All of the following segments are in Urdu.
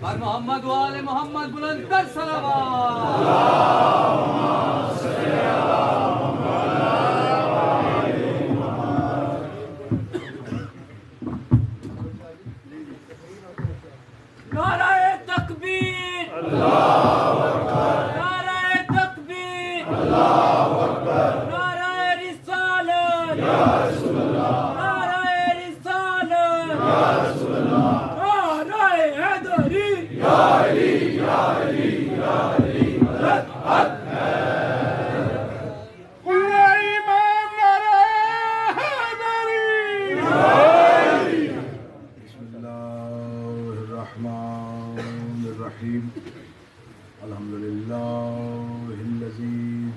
اور محمد و آل محمد بلند کر صلوات. نعرہ تکبیر، نعرہ تکبیر، نعرہ رسالت، نعرہ رسالت، نعرہ حیدری،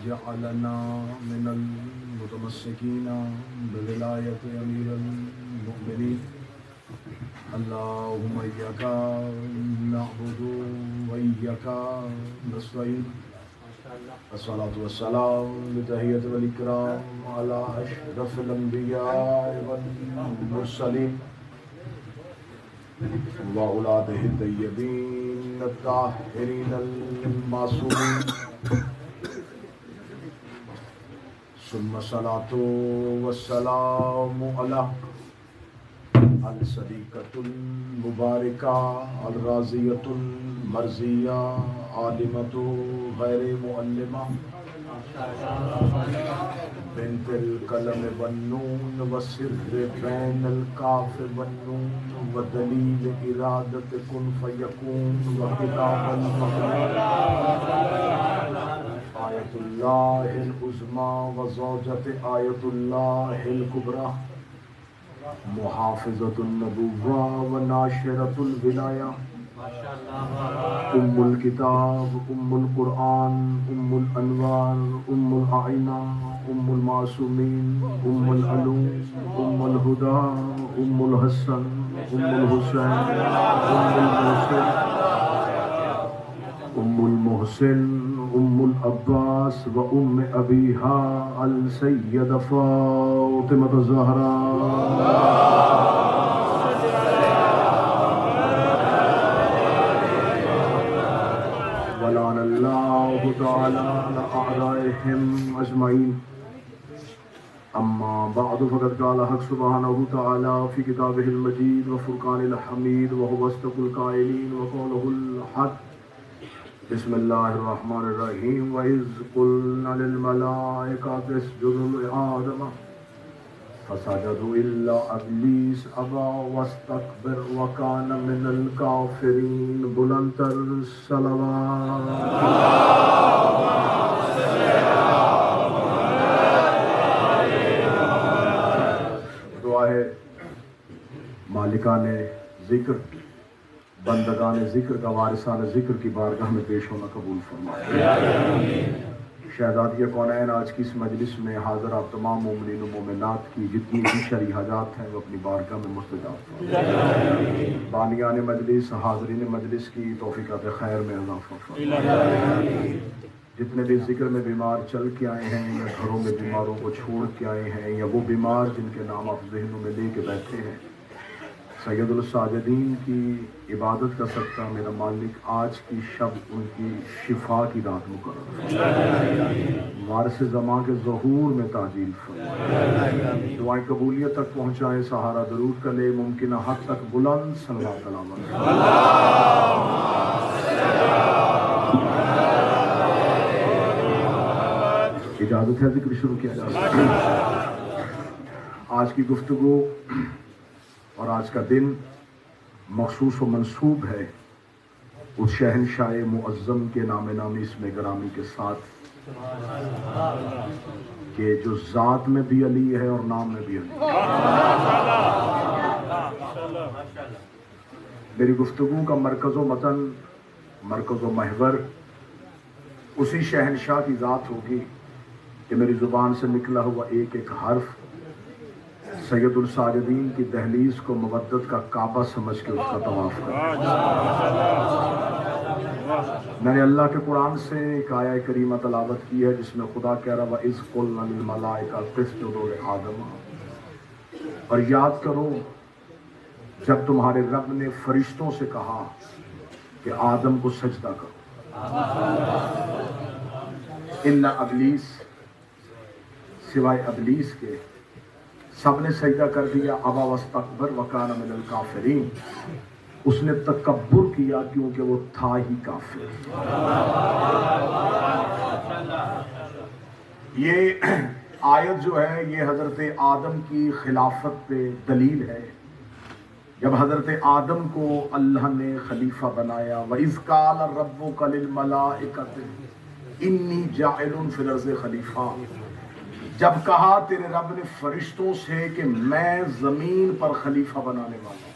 جعلنا من المتمسكين بولاية أمير المؤمنين. اللهم إياك نعبد وإياك نستعين. الصلاة والسلام بتحية والإكرام على أشرف الأنبياء والمرسلين وأولاده الطيبين الطاهرين المعصومين. ثم الصلاة والسلام على الصديقة المباركة الرازية المرزية عالمة غير مؤلمة بنت القلم والنون والسر بين الكاف والنون ودليل إرادة كن فيكون وكتاب المقدور آية الله العظمى وزوجة آية الله الكبرى محافظة النبوة وناشرة الولاية أم الكتاب أم القرآن أم الأنوار أم الأعينة أم المعصومين أم العلوم أم الهدى أم الحسن أم الحسين أم المحسن أم العباس وأم أبيها السيدة فاطمة الزهراء. ولعن الله تعالى على أعدائهم أجمعين. أما بعد فقد قال حق سبحانه وتعالى في كتابه المجيد وفرقان الحميد وهو أصدق القائلين وقوله الحق. بسم الله الرحمن الرحيم. وإذ قلنا للملائكة اسجدوا لآدم فسجدوا إلا إبليس أبى واستكبر وكان من الكافرين. بلندتر صلوات. دعا ہے مالکان ذکر بندگان ذکر کا وارثان ذکر کی بارگاہ میں پیش ہونا قبول فرمائے. شہزادی کونین آج کی اس مجلس میں حاضر آپ تمام مومنین و مومنات کی جتنی بھی شرعی حاجات ہیں وہ اپنی بارگاہ میں مستجاب فرمائے. بانیان مجلس حاضرین مجلس کی توفیقات خیر میں اضافہ فرمائے. جتنے بھی ذکر میں بیمار چل کے آئے ہیں یا گھروں میں بیماروں کو چھوڑ کے آئے ہیں یا وہ بیمار جن کے نام آپ ذہنوں میں لے کے بیٹھے ہیں، سید الساجدین کی عبادت کا صدقہ میرا مالک آج کی شب ان کی شفا کی رات مقرر فرمائے. وارث زمان کے ظہور میں تعجیل فرمائے. دعائیں قبولیت تک پہنچائیں. سہارا درود کا لے ممکنہ حد تک بلند صلوات علیہ. اجازت ہے ذکر شروع کیا جائے. آج کی گفتگو اور آج کا دن مخصوص و منسوب ہے اس شہنشاہ معظم کے نام نامی اسم گرامی کے ساتھ کہ جو ذات میں بھی علی ہے اور نام میں بھی علی. میری گفتگو کا مرکز و متن، مرکز و محور اسی شہنشاہ کی ذات ہوگی کہ میری زبان سے نکلا ہوا ایک ایک حرف سید الساجدین کی دہلیز کو مودت کا کعبہ سمجھ کے اس کا طواف کرے. میں نے اللہ کے قرآن سے ایک آیہ کریمہ تلاوت کی ہے جس میں خدا کہہ رہا وَإِذْ قُلْنَا لِلْمَلَائِكَةِ اسْجُدُوا لِآدَمَ. اور یاد کرو جب تمہارے رب نے فرشتوں سے کہا کہ آدم کو سجدہ کرو، الا ابلیس، سوائے ابلیس کے سب نے سجدہ کر دیا، ابا واستکبر وکان من الکافرین، اس نے تکبر کیا کیونکہ وہ تھا ہی کافر۔ یہ آیت جو ہے یہ حضرت آدم کی خلافت پہ دلیل ہے۔ جب حضرت آدم کو اللہ نے خلیفہ بنایا، وَإِذْ قَالَ رَبُّكَ لِلْمَلَائِكَةِ إِنِّي جَاعِلٌ فِي الْأَرْضِ خَلِيفَةً، جب کہا تیرے رب نے فرشتوں سے کہ میں زمین پر خلیفہ بنانے والا ہوں،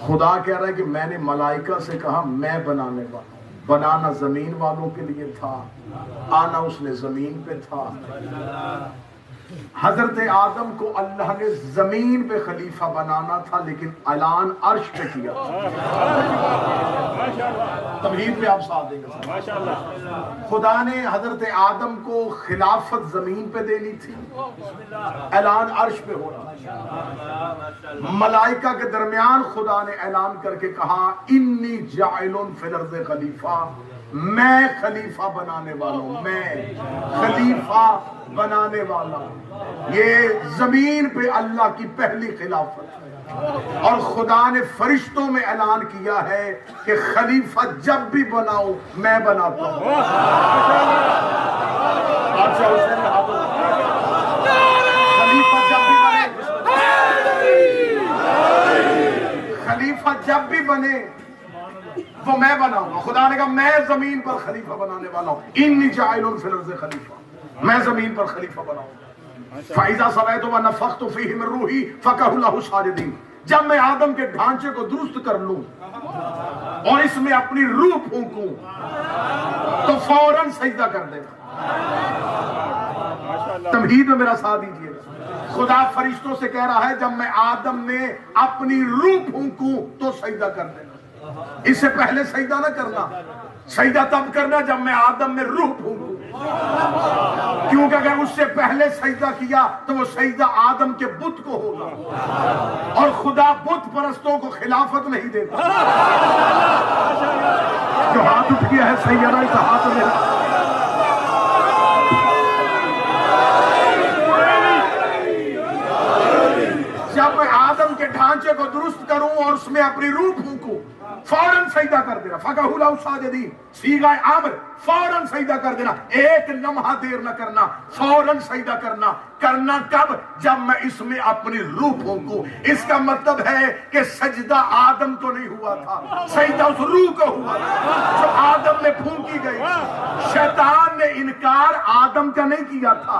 خدا کہہ رہا ہے کہ میں نے ملائکہ سے کہا میں بنانے والا ہوں۔ بنانا زمین والوں کے لیے تھا، آنا اس نے زمین پہ تھا۔ حضرت آدم کو اللہ نے زمین پہ خلیفہ بنانا تھا لیکن اعلان عرش پہ کیا تھا۔ تمہید پہ آپ ساتھ دیں گے۔ خدا نے حضرت آدم کو خلافت زمین پہ دینی تھی، اعلان عرش پہ ہو رہا۔ ملائکہ کے درمیان خدا نے اعلان کر کے کہا انی جاعل فی الارض خلیفہ، میں خلیفہ بنانے والا ہوں، میں خلیفہ بنانے والا ہوں۔ یہ زمین پہ اللہ کی پہلی خلافت ہے، اور خدا نے فرشتوں میں اعلان کیا ہے کہ خلیفہ جب بھی بناؤ میں بناتا ہوں۔ خلیفہ جب بھی بنے، خلیفہ جب بھی بنے وہ میں بناؤں گا۔ خدا نے کہا میں زمین پر خلیفہ بنانے والا ہوں، انی جاعل فی الارض خلیفہ، میں زمین پر خلیفہ بناؤں گا۔ فَإِذَا سَوَيْتُ وَنَفَخْتُ فِيهِ مِن رُوحِي فَقَعُوا لَهُ سَاجِدِينَ، جب میں آدم کے ڈھانچے کو درست کر لوں اور اس میں اپنی روح پھونکوں تو فوراً سجدہ کر دے گا۔ تمہید میں میرا ساتھ دیجیے۔ خدا فرشتوں سے کہہ رہا ہے جب میں آدم میں اپنی روح پھونکوں تو سجدہ کر دے گا، اس سے پہلے سجدہ نہ کرنا۔ سجدہ تب کرنا جب میں آدم میں روح پھونکوں، کیونکہ اگر اس سے پہلے سجدہ کیا تو وہ سجدہ آدم کے بت کو ہوگا، اور خدا بت پرستوں کو خلافت نہیں دیتا۔ جو ہاتھ اٹھ گیا ہے سیدہ اس ہاتھ میں، جب میں آدم کے ڈھانچے کو درست کروں اور اس میں اپنی روح پھونکوں فوراً سجدہ کر دینا۔ فَقَعُوا لَهُ سَاجِدِينَ، صیغہ امر، فوراً سجدہ کر دینا، ایک لمحہ دیر نہ کرنا، فوراً سجدہ کرنا۔ کرنا کب؟ جب میں اس میں اپنی روح پھونکوں۔ اس کا مطلب ہے کہ سجدہ آدم کو نہیں ہوا تھا، سجدہ اس روح کو ہوا تھا جو آدم میں پھونکی گئی۔ شیطان نے انکار آدم کا نہیں کیا تھا،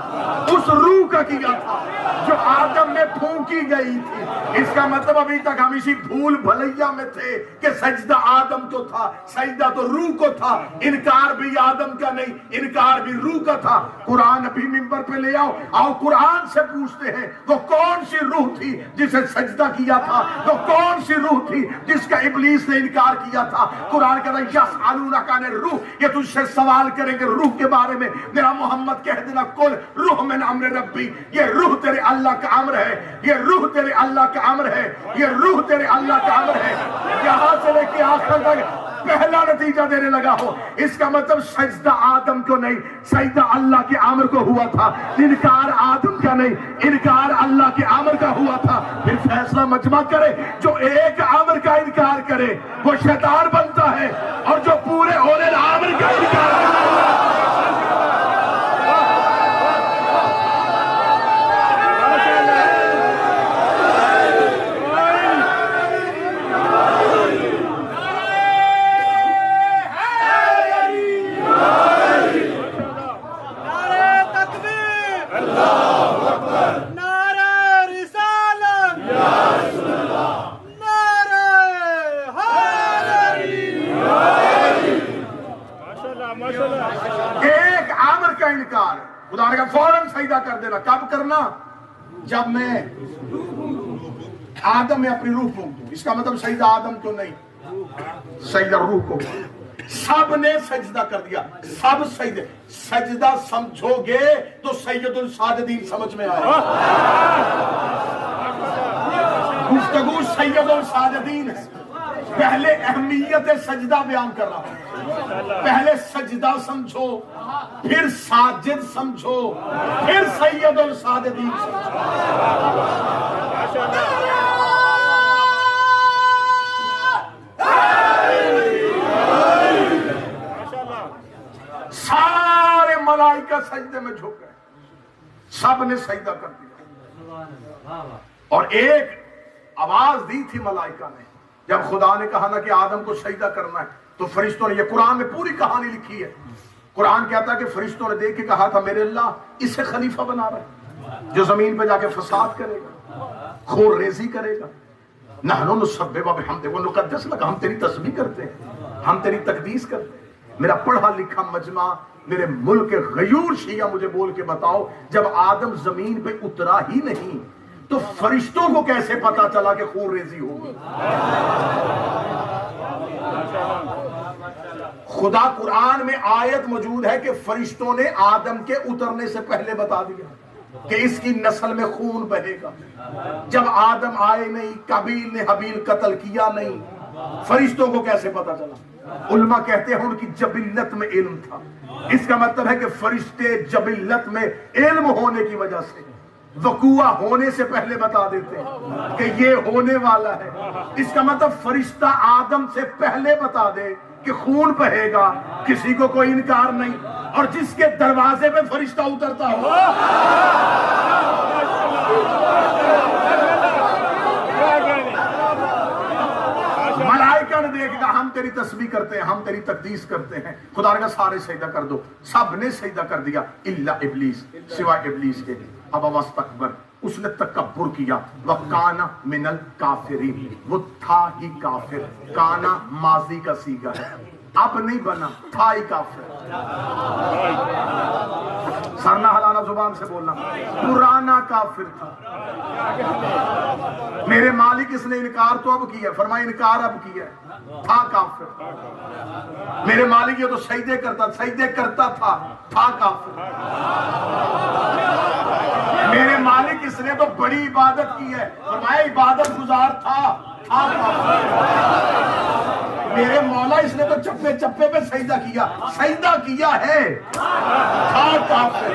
اس روح کا کیا تھا جو آدم میں پھونکی گئی تھی۔ اس کا مطلب ابھی تک ہم اسی بھول بھلیا میں تھے کہ سجدہ آدم کو تھا، سجدہ تو روح کو تھا۔ انکار بھی آدم کا نہیں، انکار بھی روح کا تھا۔ قرآن ابھی منبر پہ لے آؤ، قرآن سے پوچھتے ہیں وہ کون سی روح تھی جسے سجدہ کیا تھا، وہ کون سی روح تھی جس کا ابلیس نے انکار کیا تھا۔ قرآن کہتا ہے یسألونک عن الروح، یہ تجھ سے سوال کریں گے روح کے بارے میں، میرا محمد کہہ دینا کل روح من امر ربی، یہ روح تیرے اللہ کا امر ہے، یہ روح تیرے اللہ کا امر ہے، یہ روح تیرے اللہ کا امر ہے۔ یہاں سے لے کے آخر تک پہلا نتیجہ دینے لگا ہو، اس کا مطلب سجدہ آدم کو نہیں، سجدہ اللہ کے امر کو ہوا تھا۔ انکار آدم کا نہیں، انکار اللہ کے امر کا ہوا تھا۔ پھر فیصلہ مجمع کرے، جو ایک امر کا انکار کرے وہ شیطان بنتا ہے، اور جو پورے اولے الامر کا انکار کرے خدا نے کہا فوراً سجدہ کر دینا۔ کب کرنا؟ جب میں آدم میں اپنی روح پھونک دوں۔ اس کا مطلب سجدہ آدم کو نہیں، سجدہ روح کو۔ سب نے سجدہ کر دیا، سب سجدہ۔ سجدہ سمجھو گے تو سید الساجدین سمجھ میں آئے۔ گفتگو سید الساجدین ہے۔ پہلے اہمیت سجدہ بیان کر رہا ہوں. پہلے سجدہ سمجھو، پھر ساجد سمجھو، پھر سید الساجدین سمجھو. سارے ملائکہ سجدے میں جھک گئے، سب نے سجدہ کر دیا. اور ایک آواز دی تھی ملائکہ نے جب خدا نے کہا نا کہ آدم کو سجدہ کرنا ہے، تو فرشتوں نے، یہ قرآن میں پوری کہانی لکھی ہے، قرآن کہتا ہے کہ فرشتوں نے دیکھ کے کہا تھا میرے اللہ اسے خلیفہ بنا رہا ہے جو زمین پہ جا کے فساد کرے گا، خون ریزی کرے گا. نحن نسبح بحمدہ ونقدس لک، ہم تیری تسبیح کرتے ہیں، ہم تیری تقدیس کرتے ہیں. میرا پڑھا لکھا مجمع، میرے ملک کے غیور شیعہ مجھے بول کے بتاؤ، جب آدم زمین پہ اترا ہی نہیں تو فرشتوں کو کیسے پتا چلا کہ خون ریزی ہوگی؟ خدا قرآن میں آیت موجود ہے کہ فرشتوں نے آدم کے اترنے سے پہلے بتا دیا کہ اس کی نسل میں خون بہے گا. جب آدم آئے نہیں، قابیل نے حابیل قتل کیا نہیں، فرشتوں کو کیسے پتا چلا؟ علماء کہتے ہیں ان کی جبلت میں علم تھا. اس کا مطلب ہے کہ فرشتے جبلت میں علم ہونے کی وجہ سے وقوع ہونے سے پہلے بتا دیتے ہیں کہ یہ ہونے والا ہے. اس کا مطلب فرشتہ آدم سے پہلے بتا دے کہ خون بہے گا، کسی کو کوئی انکار نہیں. اور جس کے دروازے پہ فرشتہ اترتا ہو، ملائکہ نے دیکھا ہم تیری تسبیح کرتے ہیں، ہم تیری تقدیس کرتے ہیں. خدا نے کہا سارے سجدہ کر دو. سب نے سجدہ کر دیا الا ابلیس، سوائے ابلیس کے. اب واستکبر، اس نے تکبر کیا. وَكَانَ مِنَ الْكَافِرِينَ، وہ تھا ہی کافر. کانا ماضی کا صیغہ ہے، اب نہیں بنا، تھا ہی کافر. سرنا ہلانا زبان سے بولنا، پرانا کافر تھا. میرے مالک اس نے انکار تو اب کیا، فرمایا انکار اب کیا، تھا کافر. میرے مالک یہ تو سجدے کرتا تھا کافر. میرے مالک اس نے تو بڑی عبادت کی ہے، فرمایا عبادت گزار تھا کافر. میرے مولا اس نے تو چپے چپے پہ سجدہ کیا ہے، تھا کافر.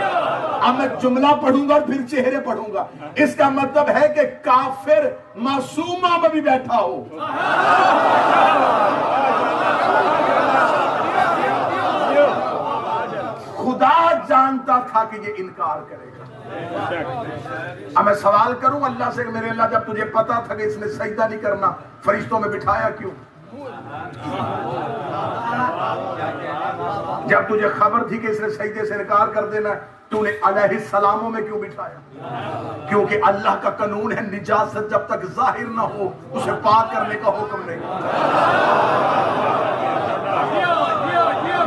اب میں جملہ پڑھوں گا اور پھر چہرے پڑھوں گا. اس کا مطلب ہے کہ کافر معصومہ میں بھی بیٹھا ہو. خدا جانتا تھا کہ یہ انکار کرے گا. اب میں سوال کروں اللہ سے کہ میرے اللہ جب تجھے پتا تھا کہ اس نے سجدہ نہیں کرنا، فرشتوں میں بٹھایا کیوں؟ جب تجھے خبر تھی کہ اس نے سجدے سے انکار کر دینا ہے، تو نے علیہ السلاموں میں کیوں بٹھایا؟ کیونکہ اللہ کا قانون ہے نجاست جب تک ظاہر نہ ہو اسے پاک کرنے کا حکم نہیں.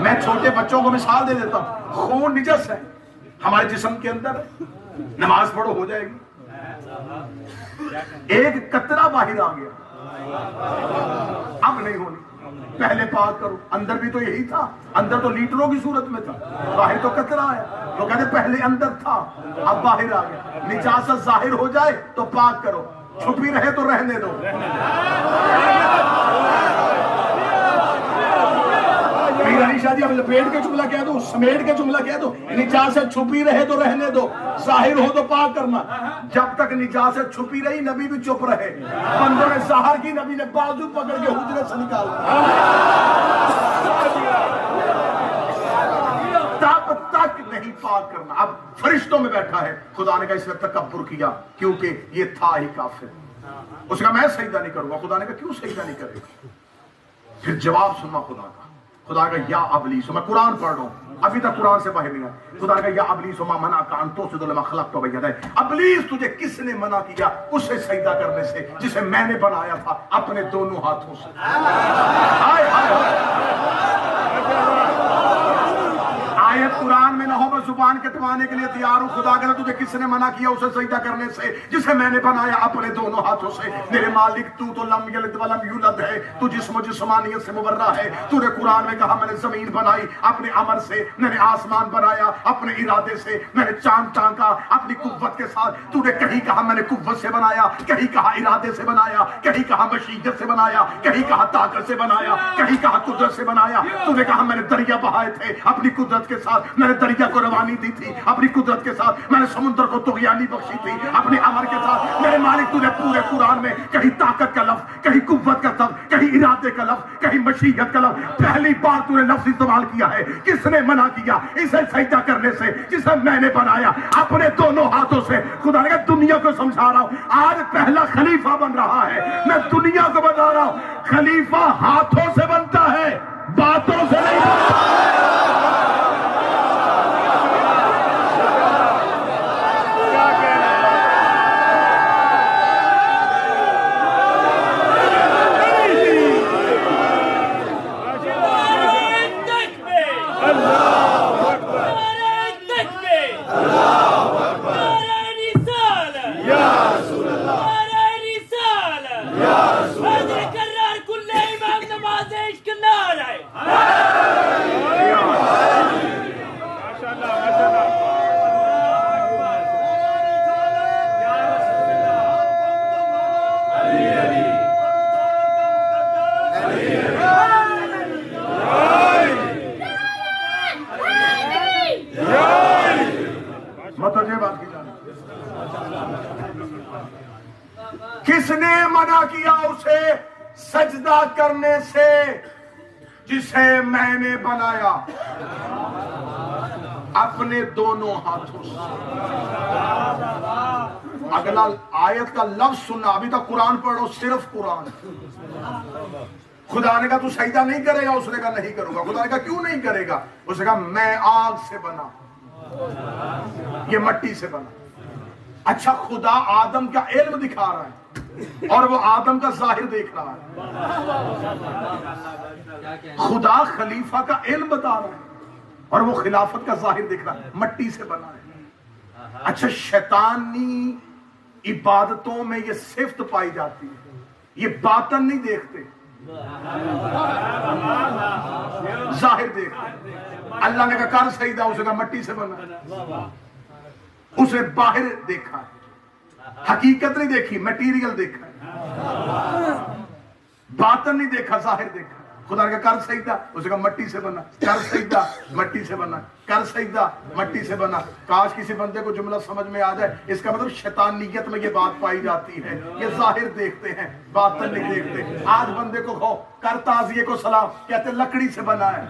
میں چھوٹے بچوں کو مثال دے دیتا ہوں. خون نجس ہے ہمارے جسم کے اندر، نماز پڑھو ہو جائے گی. ایک قطرہ باہر آ گیا، اب نہیں ہونی، پہلے پاک کرو. اندر بھی تو یہی تھا، اندر تو لیٹروں کی صورت میں تھا، باہر تو قطرہ آیا. تو کہتے پہلے اندر تھا اب باہر آ گیا. نجاست ظاہر ہو جائے تو پاک کرو، چھپی رہے تو رہنے دو. شاہ جی اب لپیٹ کے جملہ کہہ دو، سمیٹ کے جملہ کہہ دو. نجاست چھپی رہے تو رہنے دو، ظاہر ہو تو پاک کرنا. جب تک نجاست چھپی رہی نبی بھی چپ رہے. بندوں نے ظاہر کی، نبی نے بازو پکڑ کے حجرے سے نکالا. تب تک نہیں پاک کرنا. اب فرشتوں میں بیٹھا ہے. خدا نے کہا اس نے تکبر کیا کیونکہ یہ تھا ہی کافر. اس کا میں سجدہ نہیں کروں گا. خدا نے کہا کیوں سجدہ نہیں کرے گا؟ پھر جواب سننا خدا کا. خدا کا یا ابلیس، میں قرآن پڑھ رہا ہوں ابھی تک قرآن سے باہر نہیں آیا. خدا کا یا ابلیس ما منعک ان تسجد لما خلقت بیدی، ابلیس تجھے کس نے منع کیا اسے سجدہ کرنے سے جسے میں نے بنایا تھا اپنے دونوں ہاتھوں سے. آیت قرآن میں نہ ہو، میں زبان کٹوانے کے لیے تیار ہوں. خدا کہتا تجھے کس نے منع کیا اسے سجدہ کرنے سے جسے میں نے بنایا اپنے دونوں ہاتھوں سے. میرے مالک تو لم یلد ولم یولد ہے, تو جسم و جسمانیت سے مبرہ ہے. تو نے قرآن میں کہا میں نے زمین بنائی اپنے عمل سے, میں نے آسمان بنایا اپنے ارادے سے, میں نے چاند ٹانکا اپنی قوت کے ساتھ. تو نے کہیں کہا میں نے قوت سے بنایا, کہیں کہا ارادے سے بنایا, کہیں کہا مشیت سے بنایا, کہیں کہا طاقت سے بنایا, کہیں کہا قدرت سے بنایا. تو نے کہا میں نے دریا بہائے تھے اپنی قدرت کے ساتھ, میں نے دریا کو روانی دی تھی اپنی قدرت کے ساتھ, میں نے سمندر کو طغیانی بخشی تھی اپنے امر کے ساتھ. میرے مالک تو نے پورے قرآن میں کہیں طاقت کا لفظ, کہیں قوت کا لفظ, کہیں ارادے کا لفظ, کہیں مشیت کا لفظ, پہلی بار تو نے لفظ استعمال کیا ہے. کس نے منع کیا اسے سجدہ کرنے سے جسے میں نے بنایا اپنے دونوں ہاتھوں سے. خدا نے کہا دنیا کو سمجھا رہا ہوں, آج پہلا خلیفہ بن رہا ہے. میں دنیا کو بتا رہا ہوں خلیفہ ہاتھوں سے بنتا ہے, باتوں سے نہیں بنتا. کس نے منع کیا اسے سجدہ کرنے سے جسے میں نے بنایا اپنے دونوں ہاتھوں سے. اگلا آیت کا لفظ سننا, ابھی تک قرآن پڑھو, صرف قرآن. خدا نے کہا تو سجدہ نہیں کرے گا, اس نے کہا نہیں کروں گا. خدا نے کہا کیوں نہیں کرے گا, اس نے کہا میں آگ سے بنا, یہ مٹی سے بنا. اچھا خدا آدم کا علم دکھا رہا ہے اور وہ آدم کا ظاہر دیکھ رہا ہے. خدا خلیفہ کا علم بتا رہا ہے اور وہ خلافت کا ظاہر دیکھ رہا ہے. مٹی سے بنا ہے. اچھا شیطانی عبادتوں میں یہ صفت پائی جاتی ہے, یہ باطن نہیں دیکھتے, ظاہر دیکھتے. اللہ نے کہا کر سجدہ, اسے کہا مٹی سے بنا. اسے باہر دیکھا, حقیقت نہیں دیکھی, میٹیریل دیکھا, باطن نہیں دیکھا, ظاہر دیکھا. خدا نے کہا کر سجدہ, اسے کہا مٹی سے بنا. کر سجدہ, مٹی سے بنا. کر سجدہ, مٹی سے بنا. کاش کسی بندے کو جملہ سمجھ میں آ جائے. اس کا مطلب شیطانیت میں یہ بات پائی جاتی ہے, یہ ظاہر دیکھتے ہیں, باطن نہیں دیکھتے. آج بندے کو کہو کر تعزیے کو سلام, کہتے لکڑی سے بنا ہے.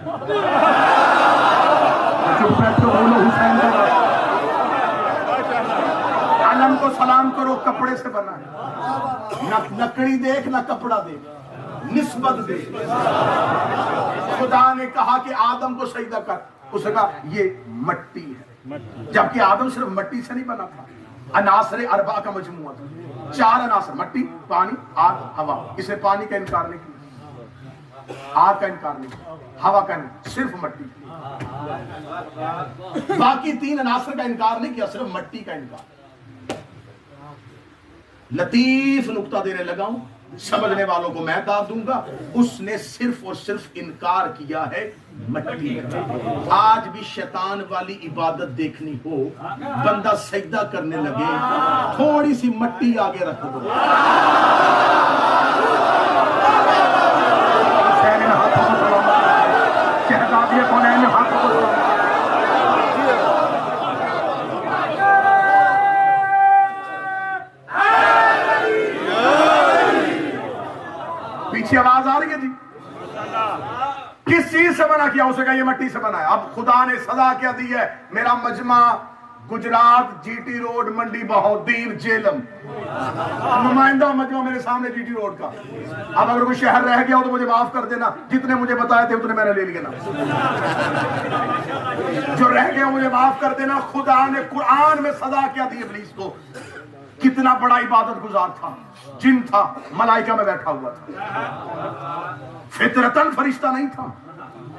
علم کو سلام کرو, کپڑے سے بنا ہے. نہ لکڑی دیکھ نہ کپڑا دیکھ, نسبت دیکھ. خدا نے کہا کہ آدم کو سجدہ کر, اس نے کہا یہ مٹی ہے, جبکہ آدم صرف مٹی سے نہیں بنا تھا, عناصر اربعہ کا مجموعہ تھا. 4 عناصر, مٹی, پانی, آگ, ہوا. اس نے پانی کا انکار نہیں کیا, آگ کا انکار نہیں کیا, ہوا کا نہیں, صرف مٹی. باقی 3 عناصر کا انکار نہیں کیا, صرف مٹی کا انکار. لطیف نقطہ دینے لگا ہوں, سمجھنے والوں کو میں داد دوں گا. اس نے صرف اور صرف انکار کیا ہے مٹی کا. آج بھی شیطان والی عبادت دیکھنی ہو, بندہ سجدہ کرنے لگے, تھوڑی سی مٹی آگے رکھ دو. پیچھے آواز آ رہی ہے جی؟ کس چیز سے بنا کیا, اسے کہا یہ مٹی سے بنا ہے. اب خدا نے سزا کیا دی ہے, میرا مجمع گجرات جی ٹی روڈ منڈی بہودیر جیلم, نمائندہ مجمع میرے سامنے جی ٹی روڈ کا. اب اگر کوئی شہر رہ گیا ہو تو مجھے معاف کر دینا, جتنے مجھے بتائے تھے اتنے میں نے لے لیے نا. جو رہ گیا مجھے معاف کر دینا. خدا نے قرآن میں سزا کیا دی ابلیس کو. کتنا بڑا عبادت گزار تھا, جن تھا, ملائکہ میں بیٹھا ہوا تھا, فطرتاً فرشتہ نہیں تھا.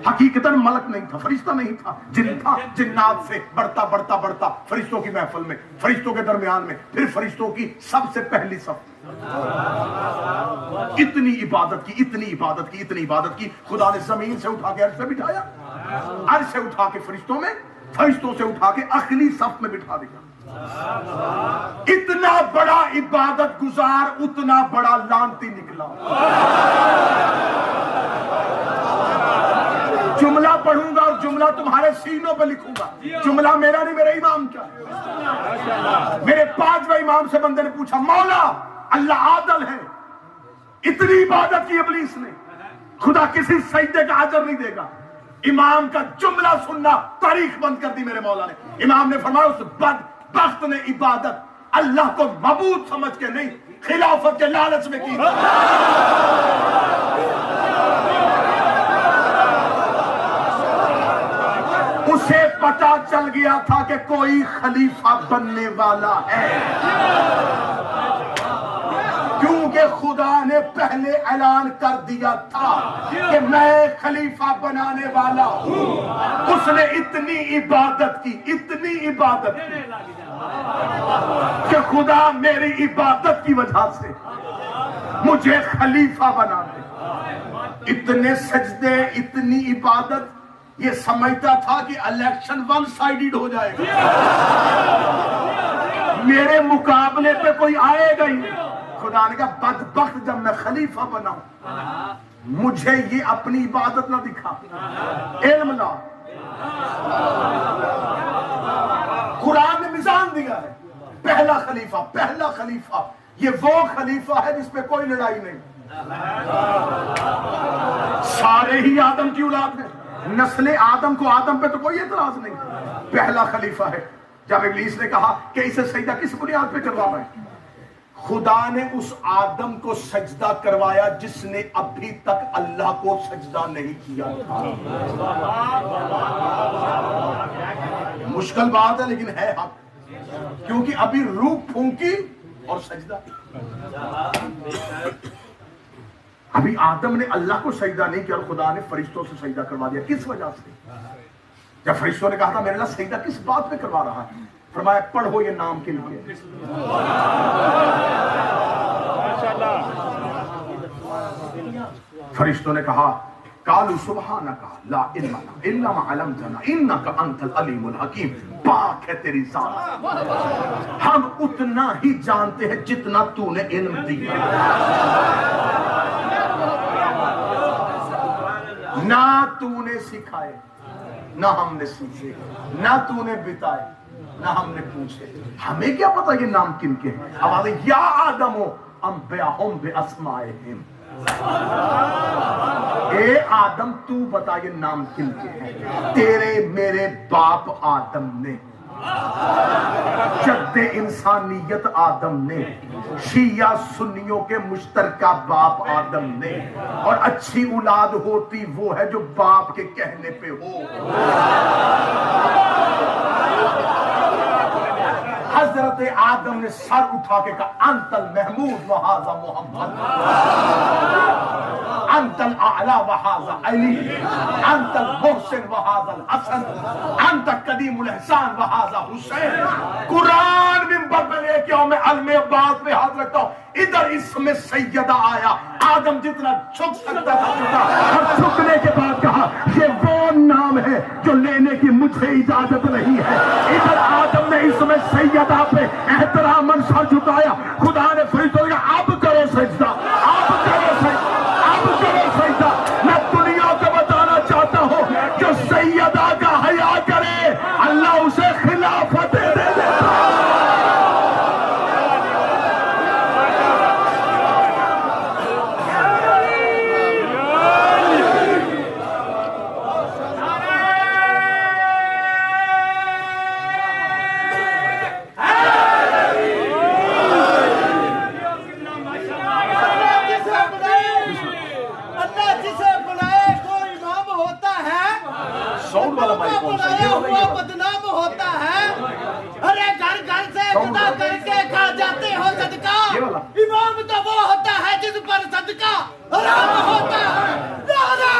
حقیقتاً ملک نہیں تھا، فرشتہ نہیں تھا، جن تھا۔ جنات سے بڑھتا بڑھتا بڑھتا فرشتوں کی محفل میں، فرشتوں کے درمیان میں، پھر فرشتوں کی سب سے پہلی صف۔ اتنی عبادت کی، اتنی عبادت کی، اتنی عبادت کی، خدا نے زمین سے اٹھا کے عرش پہ بٹھایا، عرش سے اٹھا کے فرشتوں میں، فرشتوں سے اٹھا کے اخلی صف میں بٹھا دیا۔ اتنا بڑا عبادت گزار اتنا بڑا لعنتی نکلا۔ جملہ پڑھوں گا اور جملہ تمہارے سینوں پہ لکھوں گا، جملہ میرا نہیں، میرے امام کا۔ میرے 5ویں امام سے بندے نے پوچھا، مولا اللہ عادل ہے، اتنی عبادت کی ابلیس نے، خدا کسی سجدے کا اجر نہیں دے گا۔ امام کا جملہ سننا تاریخ بند کر دی میرے مولا نے۔ امام نے فرمایا اس بدبخت نے عبادت اللہ کو معبود سمجھ کے نہیں، خلافت کے لالچ میں کی۔ اسے پتا چل گیا تھا کہ کوئی خلیفہ بننے والا ہے، کیونکہ خدا نے پہلے اعلان کر دیا تھا کہ میں خلیفہ بنانے والا ہوں۔ اس نے اتنی عبادت کی، اتنی عبادت کی کہ خدا میری عبادت کی وجہ سے مجھے خلیفہ بنا دے۔ اتنے سجدے، اتنی عبادت، یہ سمجھتا تھا کہ الیکشن ون سائیڈڈ ہو جائے گا، میرے مقابلے پہ کوئی آئے گا ہی نہیں۔ خدا نے کہا بدبخت، جب میں خلیفہ بناؤں مجھے یہ اپنی عبادت نہ دکھا، علم لا۔ قرآن نے میزان دیا ہے، پہلا خلیفہ، پہلا خلیفہ یہ وہ خلیفہ ہے جس پہ کوئی لڑائی نہیں، سارے ہی آدم کی اولاد میں، نسل آدم کو آدم پہ تو کوئی اعتراض نہیں، پہلا خلیفہ ہے۔ جب ابلیس نے کہا کہ اسے سجدہ کس بنیاد پہ کروا رہے ہیں، خدا نے اس آدم کو سجدہ کروایا جس نے ابھی تک اللہ کو سجدہ نہیں کیا تھا۔ مشکل بات ہے لیکن ہے حق، کیونکہ ابھی روح پھونکی اور سجدہ، ابھی آدم نے اللہ کو سجدہ نہیں کیا اور خدا نے فرشتوں سے سجدہ کروا دیا۔ کس وجہ سے؟ جب فرشتوں نے کہا تھا میرے اللہ سجدہ کس بات پہ کروا رہا ہے، فرمایا پڑھو یہ نام کن کے۔ فرشتوں نے کہا قالوا سبحانک لا علم لنا الا ما علمتنا انک انت العلیم الحکیم، پاک ہے تیری ذات، ہم اتنا ہی جانتے ہیں جتنا تو نے علم دیا، نہ تو نے سکھائے نہ ہم نے سیکھے، نہ تو نے بتائے نہ ہم نے پوچھے، ہمیں کیا پتا یہ نام کن کے ہیں۔ اب آدھے یا آدم انبئہم باسمائہم، اے آدم تو بتا یہ نام کن کے ہیں۔ تیرے میرے باپ آدم نے، جد انسانیت آدم نے، شیعہ سنیوں کے مشترکہ باپ آدم نے، اور اچھی اولاد ہوتی وہ ہے جو باپ کے کہنے پہ ہو۔ حضرت آدم نے سر اٹھا کے کہا انت المحمود وہذا محمد، انت الاعلی وہذا علی، انت المحسن وہذا الحسن، انت قدیم الاحسان وہذا حسین۔ قرآن منبر پہ لے کے آؤ، میں علم عباس پہ ہاتھ رکھتا ہوں، ادھر اس میں سیدہ آیا، آدم جتنا جھک سکتا تھا جھکا، اور جھکنے کے بعد کہا یہ وہ نام ہے جو لینے کی مجھے اجازت نہیں ہے۔ ادھر آدم نے اس میں سیدہ پہ احتراماً سر جھکایا، خدا نے فرشتوں نے کہا اب کرو سجدہ، اب کرو سجدہ، اب کرو سجدہ۔ میں دنیا کو بتانا چاہتا ہوں جو سیدہ کا حیا کرے اللہ اسے خلافت دے دیتا۔ بدنام ہوتا ہے، ارے گھر گھر سے جدا کر کے کھا جاتے ہو صدقہ، امام تو وہ ہوتا ہے جس پر صدقہ حرام ہوتا ہے۔ نعرہ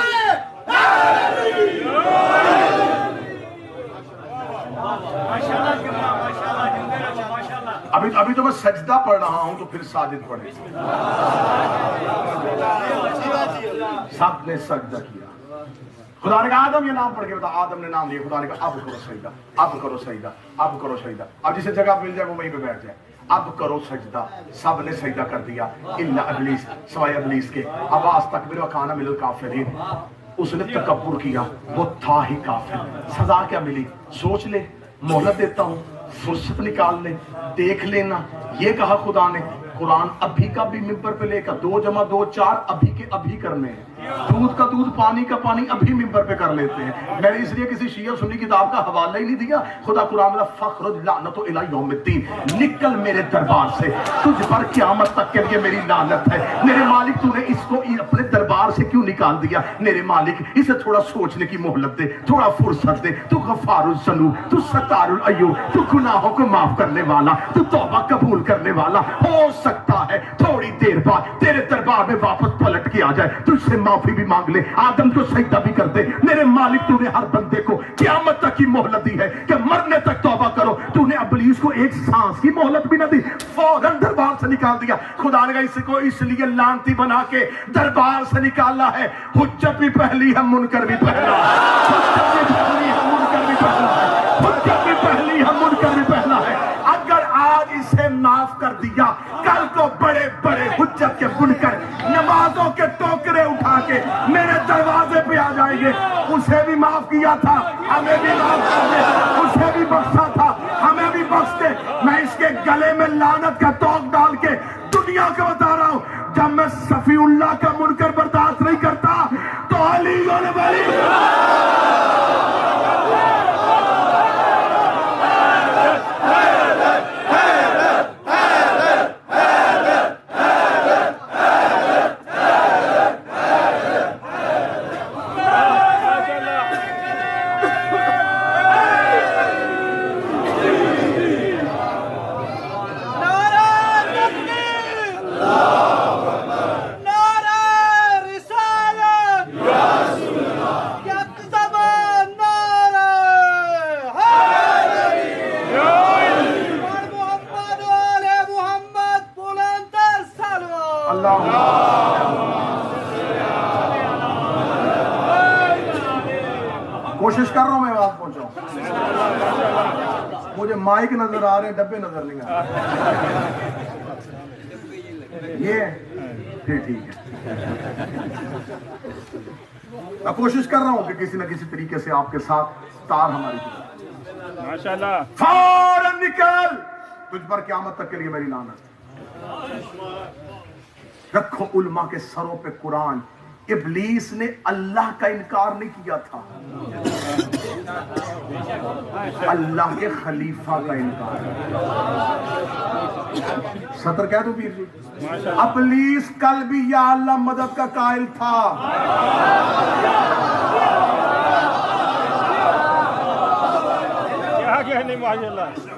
سجدہ پڑھ رہا ہوں تو پھر ساجد پڑھے. سب نے سجدہ کیا. خدا نے کہا آدم یہ نام پڑھ کے بتا. آدم نے نام لیا. خدا نے کہا اب کرو سجدہ, اب کرو سجدہ, اب کرو سجدہ. اب جسے جگہ مل جائے وہ وہیں پہ بیٹھ جائے. اب کرو سجدہ. سب نے سجدہ کر دیا الا ابلیس, سوائے ابلیس کے. اب استکبر وکان من الکافرین. اس نے تکبر کیا, وہ تھا ہی کافر. سزا کیا ملی؟ سوچ لے, مہلت دیتا ہوں, فرصت نکال لے, دیکھ لینا. یہ کہا خدا نے. قرآن ابھی کا بھی ممبر پہ لے کر 2 + 2 = 4 ابھی کے ابھی کرنے ہیں. دودھ کا دودھ, پانی کا پانی ابھی ممبر پہ کر لیتے ہیں. میں نے اس لیے کسی شیعہ سنی کتاب کا حوالہ ہی نہیں دیا. خدا قرآن میں فخرج لعنت الی یوم الدین, نکل میرے دربار سے, تجھ پر قیامت تک کے لیے میری لعنت ہے. میرے مالک تو نے اس کو اپنے دربار سے کیوں نکال دیا؟ میرے مالک اسے تھوڑا سوچنے کی مہلت دے, تھوڑا فرصت دے. تو غفار الذنوب, تو ستار العیوب, تو گناہوں کو معاف کرنے والا, تو توبہ قبول کرنے والا. ہو سکتا ہے تھوڑی دیر بعد تیرے دربار میں واپس پلٹ کے آ جائے, تجھ سے معافی بھی مانگ لے, آدم کو سجدہ بھی کر دے. میرے مالک تو نے ہر بندے کو قیامت تک کی مہلت دی ہے کہ مرنے تک توبہ کرو. تو نے ابلیس کو ایک سانس کی مہلت بھی نہ دی, فوراً دربار سے نکال دیا. خدا نے اس کو اس لیے لعنتی بنا کے دربار سے نکالا ہے. حجت بھی پہلی ہے, منکر بھی پہلا. حجت بھی پہلی ہے, منکر بھی پہلا ہے. حجت بھی پہلی ہے, منکر بھی پہلا ہے. اگر آج اسے معاف کر دیا, کل کو بڑے بڑے حجت کے بنکر نمازوں کے ٹوکرے اٹھا کے میرے دروازے پہ آ جائیں گے. اسے بھی معاف کیا تھا, ہمیں بھی معاف کر دے. اسے بھی بخشا تھا, ہمیں بھی بخش دے. میں اس کے گلے میں لعنت کا توق ڈال کے دنیا کو بتا رہا ہوں, جب میں صفی اللہ کا منکر برداشت نہیں کرتا تو علی اور ولی کوشش کر رہا ہوں میں بات پہنچاؤں. مجھے مائک نظر آ رہے ہیں, ڈبے نظر نہیں آ رہے. یہ پھر ٹھیک ہے. میں کوشش کر رہا ہوں کہ کسی نہ کسی طریقے سے آپ کے ساتھ تار ہماری ماشاءاللہ. فوراً نکل, تجھ پر قیامت تک کے لیے میری لعنت. رکھو علماء کے سروں پہ قرآن. ابلیس نے اللہ کا انکار نہیں کیا تھا, اللہ کے خلیفہ کا انکار. سطر کہہ دو پیر جی. ابلیس کل بھی یا اللہ مدد کا قائل تھا.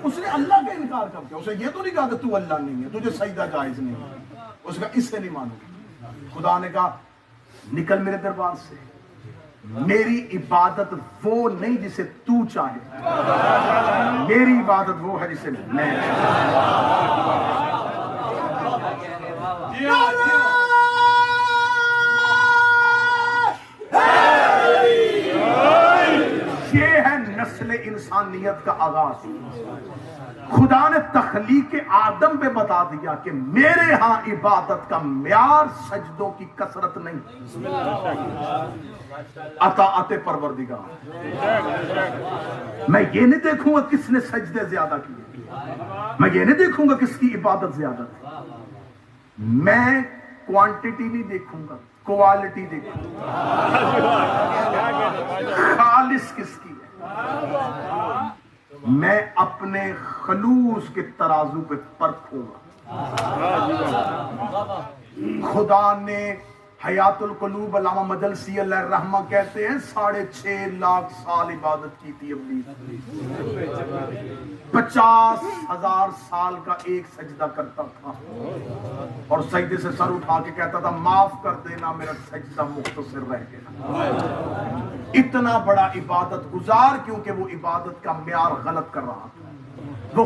اس نے اللہ کا انکار کر کے, اسے یہ تو نہیں کہا کہ تو اللہ نہیں ہے, تجھے سجدہ جائز نہیں ہے. اس کا اس سے نہیں مانو. خدا نے کہا نکل میرے دربار سے. میری عبادت وہ نہیں جسے تو چاہے, میری عبادت وہ ہے جسے میں یہ ہے نسل انسانیت کا آغاز. خدا نے تخلیق آدم پہ بتا دیا کہ میرے ہاں عبادت کا معیار سجدوں کی کثرت نہیں, اطاعت پروردگار. میں یہ نہیں دیکھوں گا کس نے سجدے زیادہ کیے, میں یہ نہیں دیکھوں گا کس کی عبادت زیادہ تھی. میں کوانٹٹی نہیں دیکھوں گا, کوالٹی دیکھوں گا. خالص کس کی ہے, میں اپنے خلوص کے ترازو پہ پرکھوں گا. خدا نے حیات القلوب علامہ مجلسی علیہ الرحمہ کہتے ہیں 6.5 لاکھ سال عبادت کی تھی ابلیس. 50,000 سال کا ایک سجدہ کرتا تھا اور سجدے سے سر اٹھا کے کہتا تھا معاف کر دینا, میرا سجدہ مختصر رہ گیا. اتنا بڑا عبادت گزار کیونکہ وہ عبادت کا معیار غلط کر رہا تھا. وہ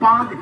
5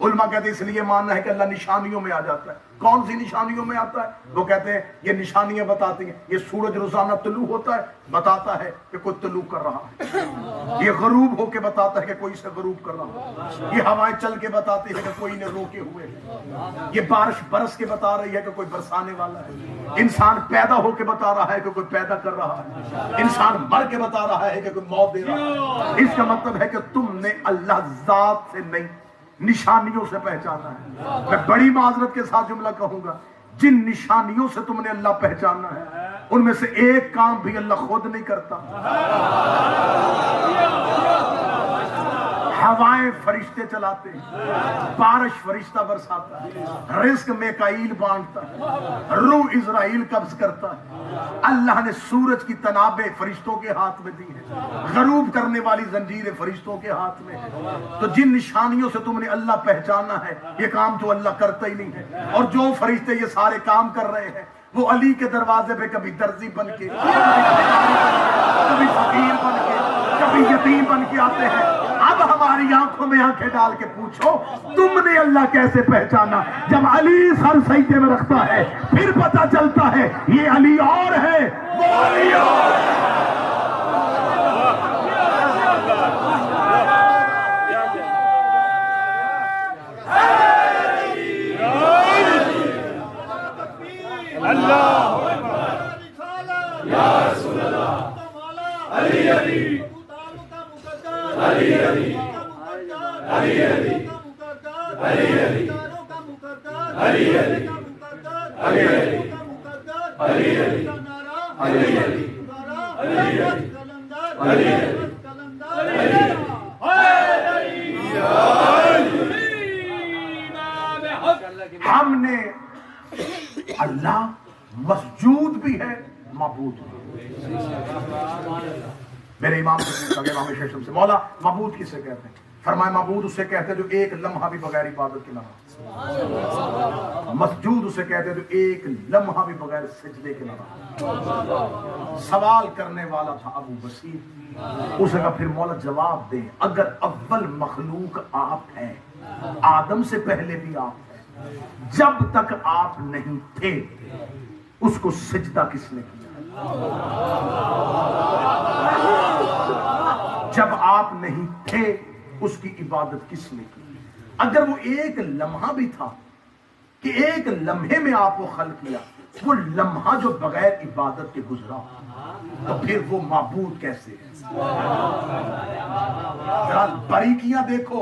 علماء کہتے ہیں اس لیے ماننا ہے کہ اللہ نشانیوں میں آ جاتا ہے. کون سی نشانیوں میں آتا ہے؟ وہ کہتے ہیں یہ نشانیاں بتاتی ہیں. یہ سورج روزانہ طلوع ہوتا ہے، بتاتا ہے کہ کوئی طلوع کر رہا ہے. یہ غروب ہو کے بتاتا ہے کہ کوئی سے غروب کر رہا ہے. یہ ہوائیں چل کے بتاتی ہے کہ کوئی نے روکے ہوئے. یہ بارش برس کے بتا رہی ہے کہ کوئی برسانے والا ہے. انسان پیدا ہو کے بتا رہا ہے کہ کوئی پیدا کر رہا ہے. انسان مر کے بتا رہا ہے کہ کوئی موت دے رہا ہے. اس کا مطلب ہے کہ تم نے اللہ ذات سے نہیں، نشانیوں سے پہچانا ہے. میں بڑی معذرت کے ساتھ جملہ کہوں گا، جن نشانیوں سے تم نے اللہ پہچانا ہے ان میں سے ایک کام بھی اللہ خود نہیں کرتا. ہوائیں فرشتے چلاتے ہیں، بارش فرشتہ برساتا ہے، رزق میکائیل بانٹتا ہے، روح اسرائیل قبض کرتا ہے. اللہ نے سورج کی تنابیں فرشتوں کے ہاتھ میں دی ہیں، غروب کرنے والی زنجیریں فرشتوں کے ہاتھ میں ہیں. تو جن نشانیوں سے تم نے اللہ پہچانا ہے، یہ کام تو اللہ کرتا ہی نہیں ہے. اور جو فرشتے یہ سارے کام کر رہے ہیں وہ علی کے دروازے پہ کبھی درزی بن کے، کبھی فقیر بن کے، کبھی یتیم بن کے آتے ہیں. اب ہماری آنکھوں میں آنکھیں ڈال کے پوچھو تم نے اللہ کیسے پہچانا؟ جب علی سر سجدے میں رکھتا ہے پھر پتا چلتا ہے یہ علی اور ہے، وہ علی اور ہے. ہم نے اللہ مسجود بھی ہے، معبود بھی. میرے امام سے پوچھا گیا، امام شیشم سے، مولا معبود کسے کہتے ہیں؟ فرمایا معبود اسے کہتے ہیں جو ایک لمحہ بھی بغیر عبادت کے نہ رہا. مسجود اسے کہتے ہیں جو ایک لمحہ بھی بغیر سجدے کے نہ رہا. سوال کرنے والا تھا ابو بصیر. اسے کہا پھر مولا جواب دیں، اگر اول مخلوق آپ ہیں، آدم سے پہلے بھی آپ ہیں، جب تک آپ نہیں تھے اس کو سجدہ کس نے کیا؟ جب آپ نہیں تھے اس کی عبادت کس نے کی؟ اگر وہ ایک لمحہ بھی تھا کہ ایک لمحے میں آپ کو خلق کیا، وہ لمحہ جو بغیر عبادت کے گزرا، تو پھر وہ معبود کیسے ہے؟ ذرا باریکیاں دیکھو.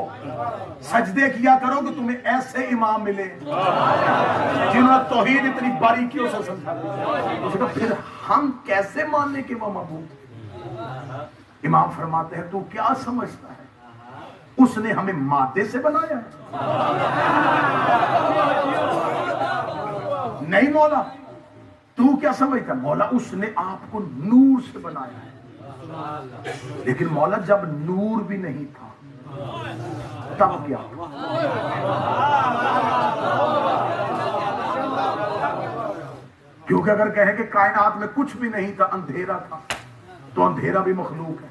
سجدے کیا کرو کہ تمہیں ایسے امام ملے جنہوں نے توحید اتنی باریکیوں سے سمجھا دیا. پھر ہم کیسے ماننے کہ وہ معبود؟ امام فرماتے ہیں تو کیا سمجھتا ہے اس نے ہمیں مادے سے بنایا ہے؟ نہیں مولا. تو کیا سمجھتا؟ مولا اس نے آپ کو نور سے بنایا ہے. لیکن مولا جب نور بھی نہیں تھا تب کیا؟ کیونکہ اگر کہیں کہ کائنات میں کچھ بھی نہیں تھا، اندھیرا تھا، تو اندھیرا بھی مخلوق ہے.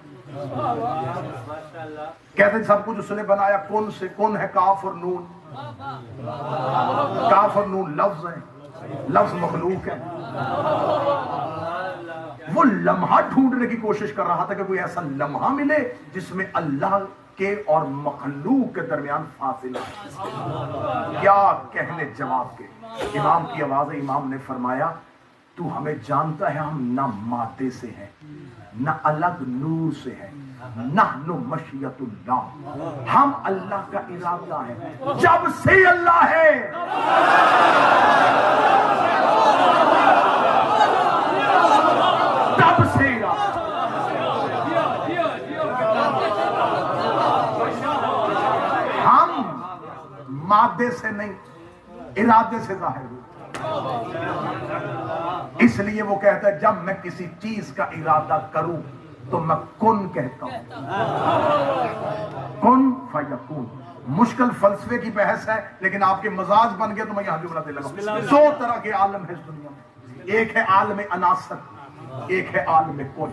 کہتے ہیں سب کچھ اس نے بنایا کن سے. کن ہے کاف اور نون. کاف اور نون لفظ ہیں، لفظ مخلوق ہے. وہ لمحہ ڈھونڈنے کی کوشش کر رہا تھا کہ کوئی ایسا لمحہ ملے جس میں اللہ کے اور مخلوق کے درمیان فاصلہ. کیا کہنے جواب کے. امام کی آواز ہے. امام نے فرمایا تو ہمیں جانتا ہے ہم نہ مادے سے ہیں نہ الگ نور سے ہیں، نحن مشیت اللہ، ہم اللہ کا ارادہ ہے. جب سے اللہ ہے تب سے ہم مادے سے نہیں، ارادے سے ظاہر ہوئے. اس لیے وہ کہتا ہے جب میں کسی چیز کا ارادہ کروں تو میں کن کہتا ہوں. کن فیکون. مشکل فلسفے کی بحث ہے لیکن آپ کے مزاج بن گئے تو میں یہاں جملہ دے لگا. دو طرح کے عالم ہے اس دنیا میں. ایک ہے عالم عناصر، ایک ہے عالم کن.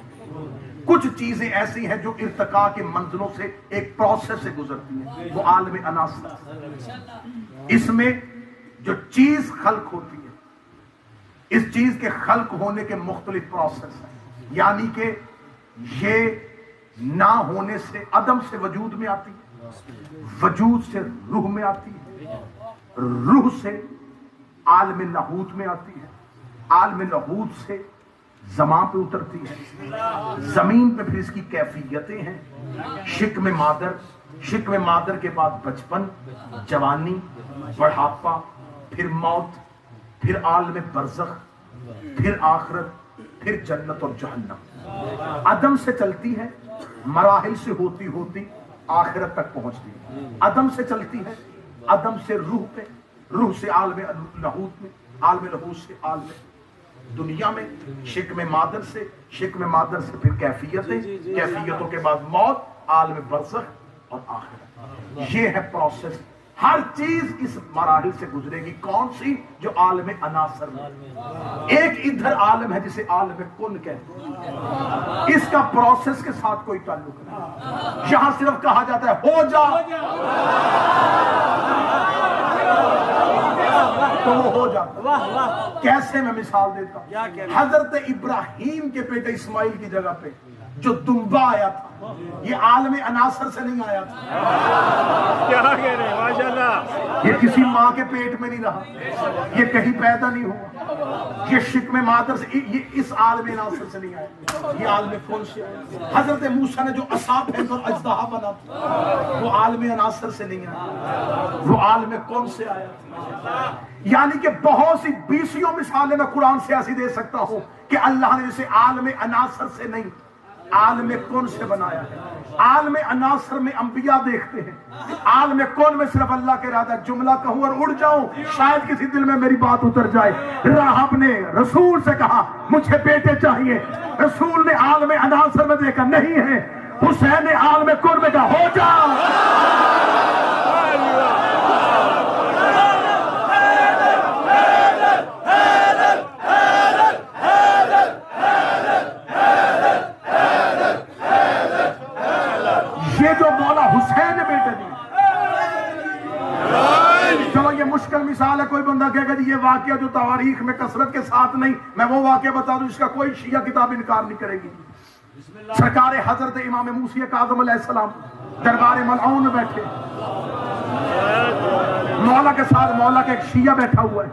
کچھ چیزیں ایسی ہیں جو ارتقاء کے منزلوں سے ایک پروسیس سے گزرتی ہیں، وہ عالم عناصر۔ اس میں جو چیز خلق ہوتی ہے، اس چیز کے خلق ہونے کے مختلف پروسیس ہیں، یعنی کہ یہ نہ ہونے سے عدم سے وجود میں آتی ہے، وجود سے روح میں آتی ہے، روح سے عالم لاہوت میں آتی ہے، عالم لاہوت سے زمان پہ اترتی ہے، زمین پہ پھر اس کی کیفیتیں ہیں، شکم مادر، شکم مادر کے بعد بچپن، جوانی، بڑھاپا، پھر موت، پھر عالم برزخ، پھر آخرت، پھر جنت اور جہنم۔ عدم سے چلتی ہے، مراحل سے ہوتی ہوتی آخرت تک پہنچتی ہے، عدم سے چلتی ہے، عدم سے روح پہ، روح سے عالم لاہوت میں، عالم لاہوت سے عالم دنیا میں، شکم مادر سے، شکم مادر سے پھر کیفیتیں، کیفیتوں کے بعد موت، عالم برزخ اور آخرت۔ یہ ہے پروسیس، ہر چیز اس مراحل سے گزرے گی۔ کون سی؟ جو عالم عناصر میں۔ ایک ادھر عالم ہے جسے عالم کن کہتے ہیں، اس کا پروسیس کے ساتھ کوئی تعلق نہیں، یہاں صرف کہا جاتا ہے ہو جا تو وہ ہو جاتا۔ کیسے؟ میں مثال دیتا ہوں، حضرت ابراہیم کے بیٹے اسماعیل کی جگہ پہ جو دمبا آیا تھا، یہ عالم عناصر سے نہیں آیا تھا، کیا کہہ رہے ہیں، ماشاءاللہ، یہ کسی ماں کے پیٹ میں نہیں رہا، یہ کہیں پیدا نہیں ہوا، یہ شکم مادر سے، یہ اس عالم عناصر سے نہیں آیا، یہ عالم کون سے آیا؟ حضرت موسیٰ نے جو عصا پھینک اور اژدہا بنا تھا، وہ عالم عناصر سے نہیں آیا، وہ عالم کون سے آیا؟ یعنی کہ بہت سی بیسیوں مثالیں میں قرآن سے ایسی دے سکتا ہوں کہ اللہ نے جسے عالم عناصر سے نہیں، عالم کون سے بنایا ہے۔ عالم عناصر میں انبیاء دیکھتے ہیں، عالم کون میں صرف اللہ کے ارادہ۔ جملہ کہوں اور اڑ جاؤں، شاید کسی دل میں میری بات اتر جائے۔ راہب نے رسول سے کہا مجھے بیٹے چاہیے، رسول نے عالم عناصر میں دیکھا نہیں ہے، حسین نے عالم کون میں کہا ہو جا۔ یہ جو مولا حسین نے بیٹے دی، چلو یہ مشکل مثال ہے، کوئی بندہ کہے گا جی یہ واقعہ جو تواریخ میں کثرت کے ساتھ نہیں، میں وہ واقعہ بتا دوں جس کا کوئی شیعہ کتاب انکار نہیں کرے گی۔ سرکار حضرت امام موسی کاظم علیہ السلام دربار ملعون میں بیٹھے، مولا کے ساتھ مولا کا ایک شیعہ بیٹھا ہوا ہے،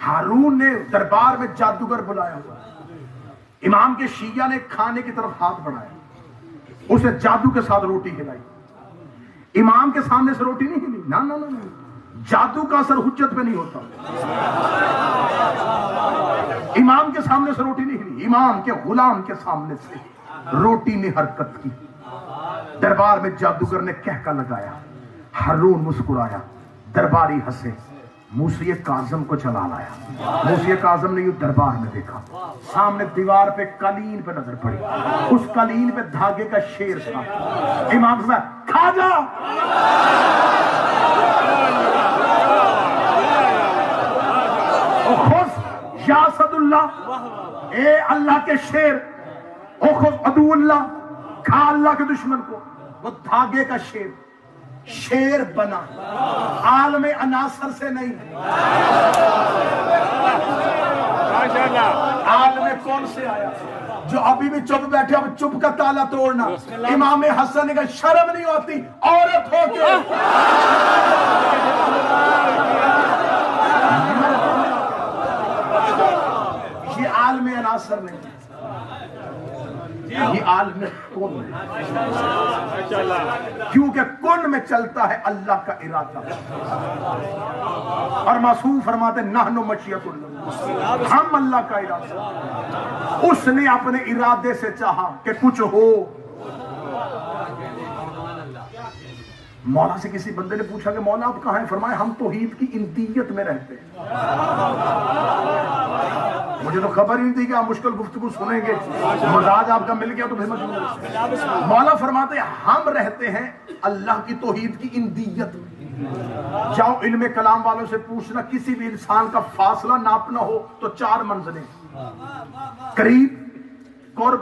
ہارون نے دربار میں جادوگر بلایا ہوا ہے، امام کے شیعہ نے کھانے کی طرف ہاتھ بڑھایا، اسے جادو کے ساتھ روٹی کھلائی، امام کے سامنے سے روٹی نہیں ہلی، نا نا نا، جادو کا اثر حجت پہ نہیں ہوتا، امام کے سامنے سے روٹی نہیں ہلی، امام کے غلام کے سامنے سے روٹی نے حرکت کی، دربار میں جادوگر نے کہکا لگایا، ہارون مسکرایا، درباری ہنسے، موسی کاظم کو چلا لایا، موسی کاظم نے یہ دربار میں دیکھا، سامنے دیوار پہ قالین پہ نظر پڑی، اس قالین پہ دھاگے کا شیر تھا، امام فرمایا کھا جا، اخذ یا اسد اللہ، اے اللہ کے شیر، اخذ عدو اللہ، کھا اللہ کے دشمن کو، وہ دھاگے کا شیر، شیر بنا، عالم عناصر سے نہیں، عالم کون سے آیا؟ جو ابھی بھی چپ بیٹھے، اب چپ کا تالا توڑنا۔ امام حسن نے کہا شرم نہیں ہوتی عورت ہو کے یہ عالم عناصر نہیں، یہ عالم کن ہے، کیونکہ کن میں چلتا ہے اللہ کا ارادہ، اور معصوم فرماتے نحن مشیت اللہ، ہم اللہ کا ارادہ، اس نے اپنے ارادے سے چاہا کہ کچھ ہو۔ مولا سے کسی بندے نے پوچھا کہ مولا آپ کہاں ہیں؟ فرمایا ہم توحید کی اندیت میں رہتے ہیں، مجھے تو خبر ہی نہیں تھی کہ آپ مشکل گفتگو سنیں گے، مزاج آپ کا مل گیا تو پھر مجھے مولا فرماتے ہیں ہم رہتے ہیں اللہ کی توحید کی اندیت میں۔ جاؤ علم کلام والوں سے پوچھنا، کسی بھی انسان کا فاصلہ ناپنا ہو تو 4 منزلیں، قریب، قرب،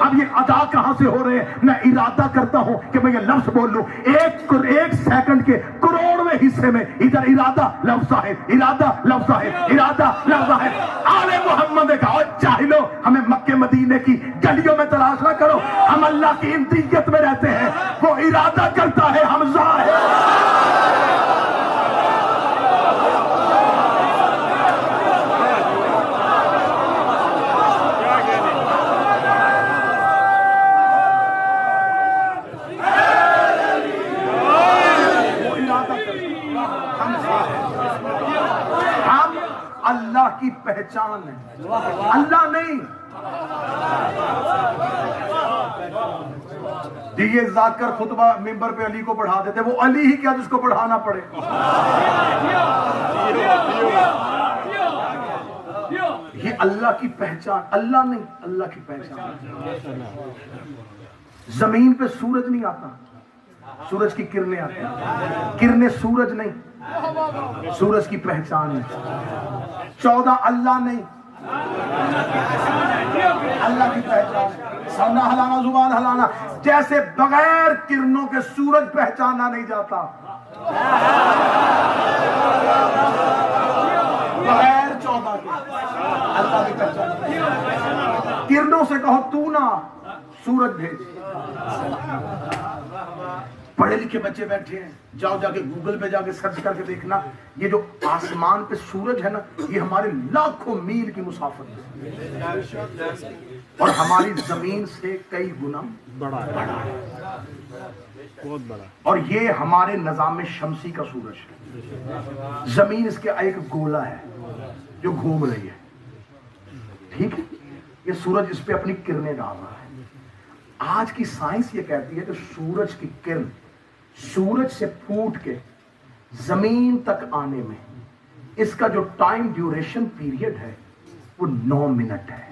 اب یہ ادا کہاں سے ہو رہے ہیں؟ میں ارادہ کرتا ہوں کہ میں یہ لفظ بول لوں, ایک سیکنڈ کے کروڑویں حصے میں ادھر ارادہ لفظ ہے, ارادہ لفظ ہے, ارادہ لفظ ہے. آل محمد نے کہا جاہلو, ہمیں مکے مدینے کی گلیوں میں تلاش نہ کرو, ہم اللہ کی انتیت میں رہتے ہیں. وہ ارادہ کرتا ہے, حمزہ ہے. اللہ کی پہچان ہے, اللہ نہیں. دیے ذاکر خطبہ ممبر پہ علی کو پڑھا دیتے, وہ علی ہی کیا جس کو پڑھانا پڑے. یہ اللہ کی پہچان, اللہ نہیں, اللہ کی پہچان. زمین پہ سورج نہیں آتا, سورج کی کرنیں آتی ہیں. کرنیں سورج نہیں, سورج کی پہچان ہے. 14 اللہ نہیں, اللہ کی پہچان ہے. سامنا ہلانا, زبان ہلانا. جیسے بغیر کرنوں کے سورج پہچانا نہیں جاتا, بغیر 14 کے اللہ کی پہچان. کرنوں سے کہو تو نہ, سورج بھیج. پڑھے لکھے بچے بیٹھے ہیں, جاؤ جا کے گوگل پہ جا کے سرچ کر کے دیکھنا, یہ جو آسمان پہ سورج ہے نا, یہ ہمارے لاکھوں میل کی مسافت ہے, اور ہماری زمین سے کئی گنا بڑا ہے, بہت بڑا. اور یہ ہمارے نظام شمسی کا سورج ہے. زمین اس کے ایک گولا ہے جو گھوم رہی ہے, ٹھیک ہے. یہ سورج اس پہ اپنی کرنیں ڈال رہا ہے. آج کی سائنس یہ کہتی ہے کہ سورج کی کرن سورج سے پھوٹ کے زمین تک آنے میں اس کا جو ٹائم ڈیوریشن پیریڈ ہے وہ 9 منٹ ہے.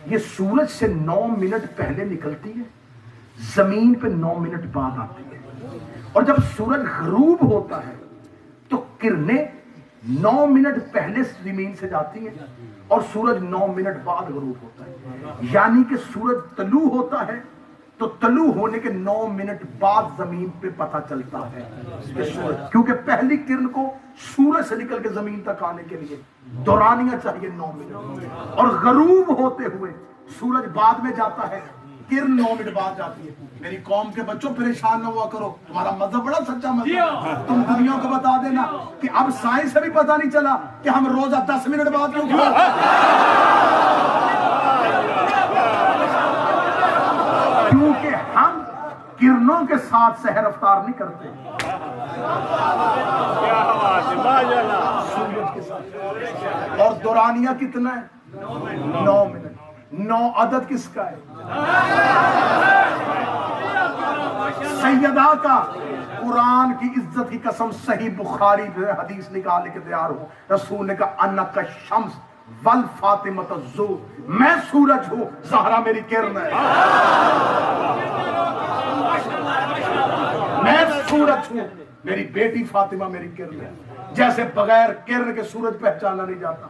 یہ سورج سے 9 منٹ پہلے نکلتی ہے, زمین پہ 9 منٹ بعد آتی ہے. اور جب سورج غروب ہوتا ہے تو کرنیں 9 منٹ پہلے زمین سے جاتی ہیں اور سورج 9 منٹ بعد غروب ہوتا ہے. یعنی کہ سورج طلوع ہوتا ہے تو طلوع ہونے کے 9 منٹ بعد زمین پہ پتہ چلتا ہے کہ سورج, کیونکہ پہلی کرن کو سورج سے نکل کے زمین تک آنے کے لیے دورانیہ چاہیے 9 منٹ, اور غروب ہوتے ہوئے سورج بعد میں جاتا ہے, کرن 9 منٹ بعد جاتی ہے. میری قوم کے بچوں پریشان نہ ہوا کرو, تمہارا مذہب بڑا سچا مذہب. تم دنیا کو بتا دینا کہ اب سائنس سے بھی پتا نہیں چلا کہ ہم روزہ 10 منٹ بعد کیوں کیونکہ ہم کرنوں کے ساتھ سحر افطار نہیں کرتے, سورج کے ساتھ. اور دورانیہ کتنا ہے؟ 9 منٹ. 9 عدد کس کا ہے؟ سیدہ کا. قرآن کی عزت کی قسم, صحیح بخاری جو ہے حدیث نکالنے کے تیار ہو, رسول نے کہا انا کالشمس والفاطمۃ الظہر, میں سورج ہوں, زہرا میری کرن ہے. میں سورج ہوں, میری بیٹی فاطمہ میری کرن ہے. جیسے بغیر کرن کے سورج پہچانا نہیں جاتا,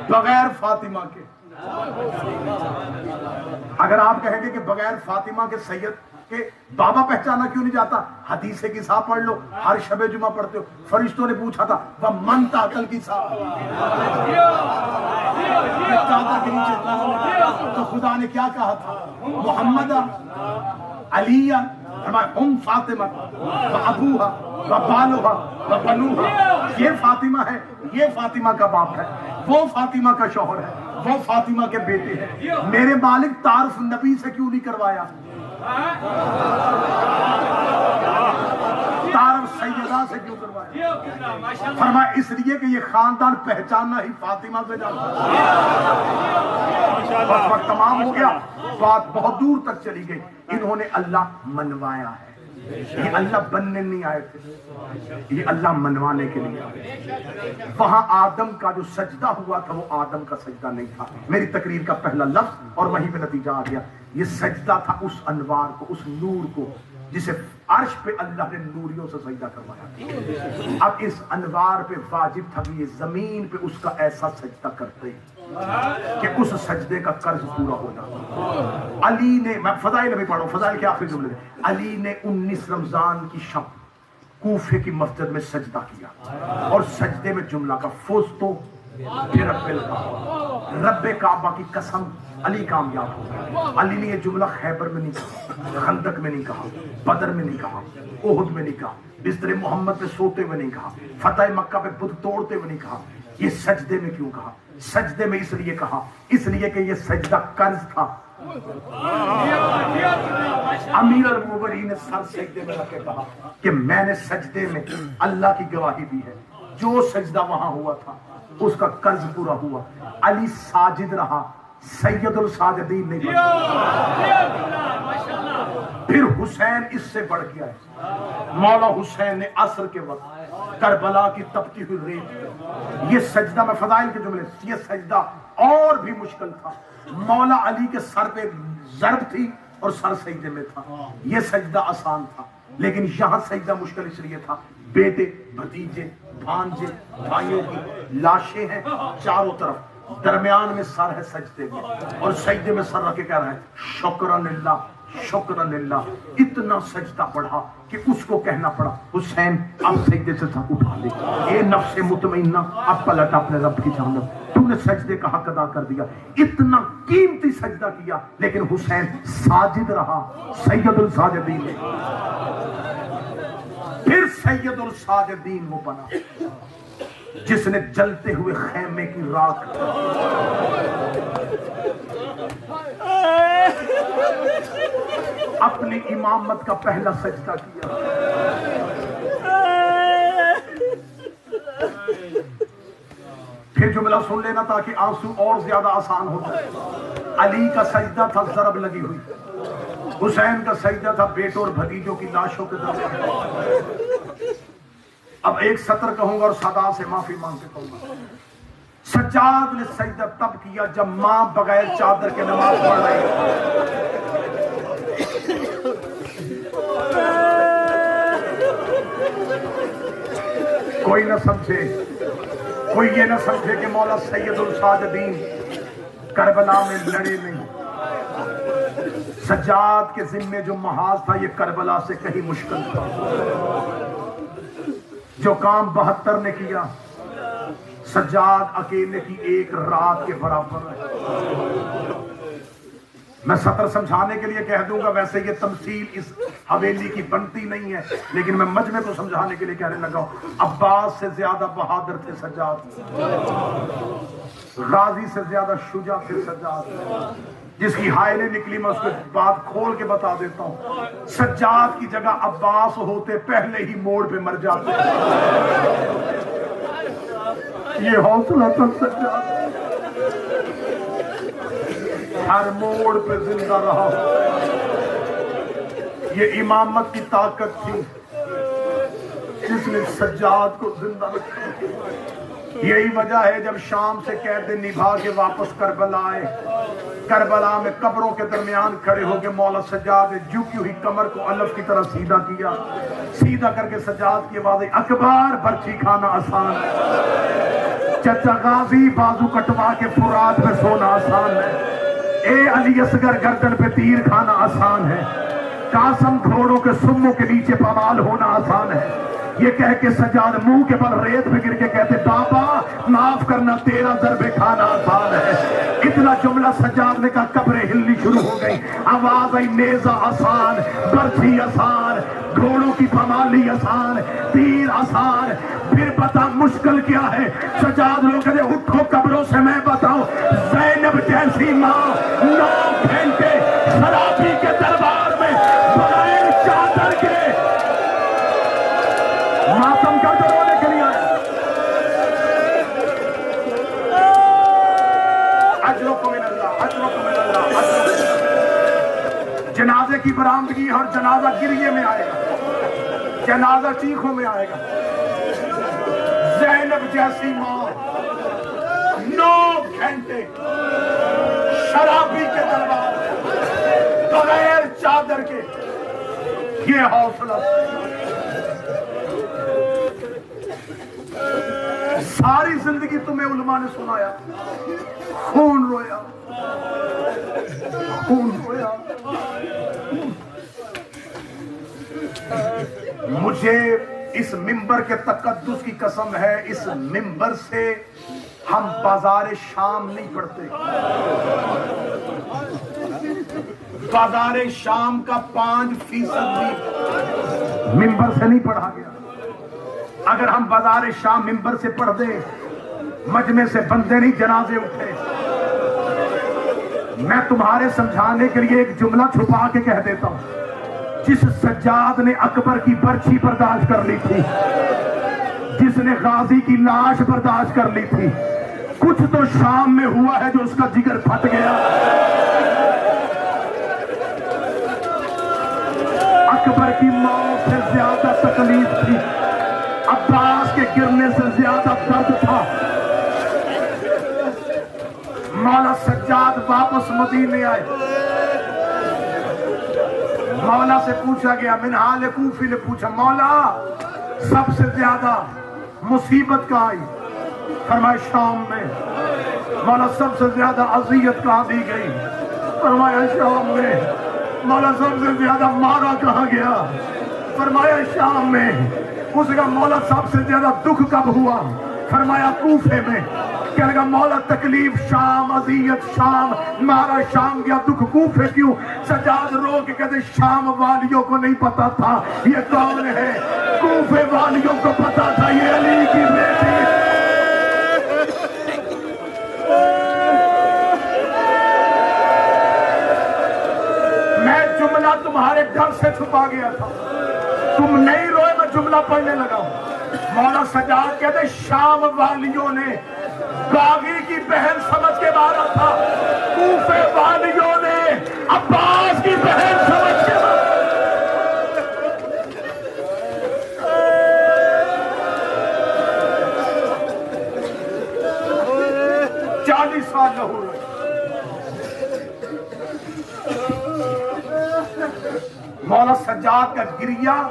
بغیر فاطمہ کے. اگر آپ کہیں گے کہ بغیر فاطمہ کے سید کے بابا پہچانا کیوں نہیں جاتا, حدیث کی صاحب پڑھ لو, ہر شب جمعہ پڑھتے ہو. فرشتوں نے پوچھا تھا وہ من تاکل کی صاحب, چادر کے نیچے تو خدا نے کیا کہا تھا, محمد علی ہم فاطمہ ابوہا و بالوہا و بنوہا. یہ فاطمہ ہے, یہ فاطمہ کا باپ ہے, وہ فاطمہ کا شوہر ہے, وہ فاطمہ کے بیٹے ہیں. میرے مالک تعارف نبی سے کیوں نہیں کروایا, تعارف سیدہ سے کیوں کروایا؟ فرمایا اس لیے کہ یہ خاندان پہچاننا ہی فاطمہ سے جاتا ہے. بس وقت تمام ہو گیا, بات بہت دور تک چلی گئی. انہوں نے اللہ منوایا ہے, یہ اللہ بننے نہیں آئے تھے, یہ اللہ منوانے کے لیے آئے. وہاں آدم کا جو سجدہ ہوا تھا وہ آدم کا سجدہ نہیں تھا. میری تقریر کا پہلا لفظ اور وہیں پہ نتیجہ آ گیا. یہ سجدہ تھا اس انوار کو, اس نور کو جسے عرش پہ اللہ نے نوریوں سے سجدہ کروایا. اب اس انوار پہ واجب تھا کہ یہ زمین پہ اس کا ایسا سجدہ کرتے کہ اس سجدے کا قرض پورا ہو جاتا. علی نے، میں فضائل میں پڑھوں، فضائل کے آخری جملے، علی نے 19 رمضان کی شب کوفے کی مسجد میں سجدہ کیا اور سجدے میں جملہ کا فوزتو برب الکعبہ، رب کعبہ کی قسم علی کامیاب ہو گیا. علی نے یہ جملہ خیبر میں نہیں کہا، خندق میں نہیں کہا، بدر میں نہیں کہا، احد میں نہیں کہا، بستر محمد پہ سوتے ہوئے نہیں کہا، فتح مکہ پہ بت توڑتے ہوئے نہیں کہا. یہ سجدے میں کیوں کہا؟ سجدے میں اس لیے کہا، اس لیے کہ یہ سجدہ قرض تھا. امیر المومنین نے سر سجدے میں رکھ کے کہا کہ میں نے سجدے میں اللہ کی گواہی دی ہے، جو سجدہ وہاں ہوا تھا اس کا قرض پورا ہوا. علی ساجد رہا، سید الساجدین نہیں بنا. پھر حسین اس سے بڑھ گیا ہے. مولا حسین نے عصر کے وقت کربلا کی تپتی ہوئی ریت، یہ سجدہ میں فضائل کے جملے، یہ سجدہ اور بھی مشکل تھا. مولا علی کے سر پہ ضرب تھی اور سر سجدے میں تھا. یہ سجدہ آسان تھا، لیکن یہاں سجدہ مشکل اس لیے تھا، بیٹے، بھتیجے، بھانجے، بھائیوں کی لاشیں ہیں چاروں طرف، درمیان میں سر ہے سجدے میں، اور سجدے میں سر رکھ کے کہہ رہا ہے شکرن للہ شکرن للہ. اتنا سجدہ پڑھا کہ اس کو کہنا پڑا حسین اب سجدے سے سر اٹھا لے، اے نفس مطمئنہ اب پلٹ اپنے رب کی جانب، تو نے سجدے کا حق ادا کر دیا. اتنا قیمتی سجدہ کیا لیکن حسین ساجد رہا، سید الساجدین نے. پھر سید الساجدین وہ بنا جس نے جلتے ہوئے خیمے کی راکھ اپنی امامت کا پہلا سجدہ کیا. پھر جملہ سن لینا تاکہ آنسو اور زیادہ آسان ہو جائے. علی کا سجدہ تھا ضرب لگی ہوئی، حسین کا سجدہ تھا بیٹوں اور بھتیجوں کی لاشوں کے درمیان. اب ایک سطر کہوں گا اور صدا سے معافی مانگ کے کہوں گا. سجاد نے سجدہ تب کیا جب ماں بغیر چادر کے نماز پڑھ رہی. کوئی نہ سمجھے، کوئی یہ نہ سمجھے کہ مولا سید الساجدین کربلا میں لڑے نہیں. سجاد کے ذمے جو محاذ تھا یہ کربلا سے کہیں مشکل تھا. جو کام 72 نے کیا سجاد اکیلے کی ایک رات کے برابر ہے. میں سطر سمجھانے کے لیے کہہ دوں گا، ویسے یہ تمثیل اس حویلی کی بنتی نہیں ہے، لیکن میں مجمع کو سمجھانے کے لیے کہنے لگا ہوں. عباس سے زیادہ بہادر تھے سجاد، غازی سے زیادہ شجاع تھے سجاد. جس کی حائلیں نکلی میں اس کو بات کھول کے بتا دیتا ہوں. سجاد کی جگہ عباس ہوتے پہلے ہی موڑ پہ مر جاتے. یہ حوصلہ تھا سجاد، ہر موڑ پہ زندہ رہا. یہ امامت کی طاقت تھی جس نے سجاد کو زندہ رکھا. یہی وجہ ہے جب شام سے قید نبھا کے واپس کربلا آئے، کربلا میں قبروں کے درمیان کھڑے ہو کے مولا سجاد نے جھکی ہوئی کمر کو الف کی طرح سیدھا کیا. سیدھا کر کے سجاد کی آواز، اکبر برچھی کھانا آسان ہے، چچا غازی بازو کٹوا کے فرات میں سونا آسان ہے، اے علی اصغر گردن پہ تیر کھانا آسان ہے، قاسم گھوڑوں کے سموں کے نیچے پامال ہونا آسان ہے. یہ کہہ کے سجاد منہ کے بل ریت پہ گر کے کہتے بابا معاف کرنا تیرا ضربے کھانا آسان ہے. اتنا جملہ سجاد نے کہا قبریں ہلنی شروع ہو گئی. آواز آئی نیزہ آسان، برچھی آسان، گھوڑوں کی پامالی آسان، تیر آسان. پھر بتا مشکل کیا ہے؟ سجاد لوگ کہتے اٹھو قبروں سے میں بتاؤں. زینب جیسی ماں 9 گھنٹے شرابی کے دربار میں بغیر چادر کے ماتم کر کے رونے کے لیے آئے. اجرکم من اللہ، اجرکم من اللہ، اجرکم. جنازے کی برآمدگی اور جنازہ گریے میں آئے گا، جنازہ چیخوں میں آئے گا. زینب جیسی ماں 9 گھنٹے شرابی کے دربار بغیر چادر کے. یہ حوصلہ ساری زندگی تمہیں علماء نے سنایا، خون رویا، خون رویا. مجھے اس ممبر کے تقدس کی قسم ہے، اس ممبر سے ہم بازار شام نہیں پڑھتے. بازار شام کا 5% بھی ممبر سے نہیں پڑھا گیا. اگر ہم بازار شام ممبر سے پڑھ دیں، مجمع سے بندے نہیں جنازے اٹھے. میں تمہارے سمجھانے کے لیے ایک جملہ چھپا کے کہہ دیتا ہوں. جس سجاد نے اکبر کی برچھی برداشت کر لی تھی، جس نے غازی کی لاش برداشت کر لی تھی، کچھ تو شام میں ہوا ہے جو اس کا جگر پھٹ گیا. اکبر کی موت سے زیادہ تکلیف تھی، عباس کے گرنے سے زیادہ درد تھا. مولا سجاد واپس مدینے آئے. مولا سے پوچھا گیا، من حال کوفی نے پوچھا، مولا سب سے زیادہ مصیبت کہاں آئی؟ فرمایا شام میں. مولا سب سے زیادہ اذیت کہاں دی گئی؟ فرمایا شام میں. مولا سب سے زیادہ مارا کہاں گیا؟ فرمایا شام میں. اس کا مولا سب سے زیادہ دکھ کب ہوا؟ فرمایا کوفے میں. کہنے کا مولا تکلیف شام، اذیت شام، مارا شام گیا، دکھ کوفے کیوں؟ سجاد رو کے کہتے شام والیوں کو نہیں پتا تھا یہ کون ہے، کوفے والیوں کو پتا تھا یہ علی کی بیٹی. میں جملہ تمہارے ڈر سے چھپا گیا تھا، تم نہیں روئے، میں جملہ پڑھنے لگا ہوں. مولا سجاد کہتے شام والیوں نے باغی کی بہن سمجھ کے مارا تھا، کوفے والیوں نے عباس کی بہن سمجھ کے مارا. 40 سال نہ ہو رہے. مولا سجاد کا گریہ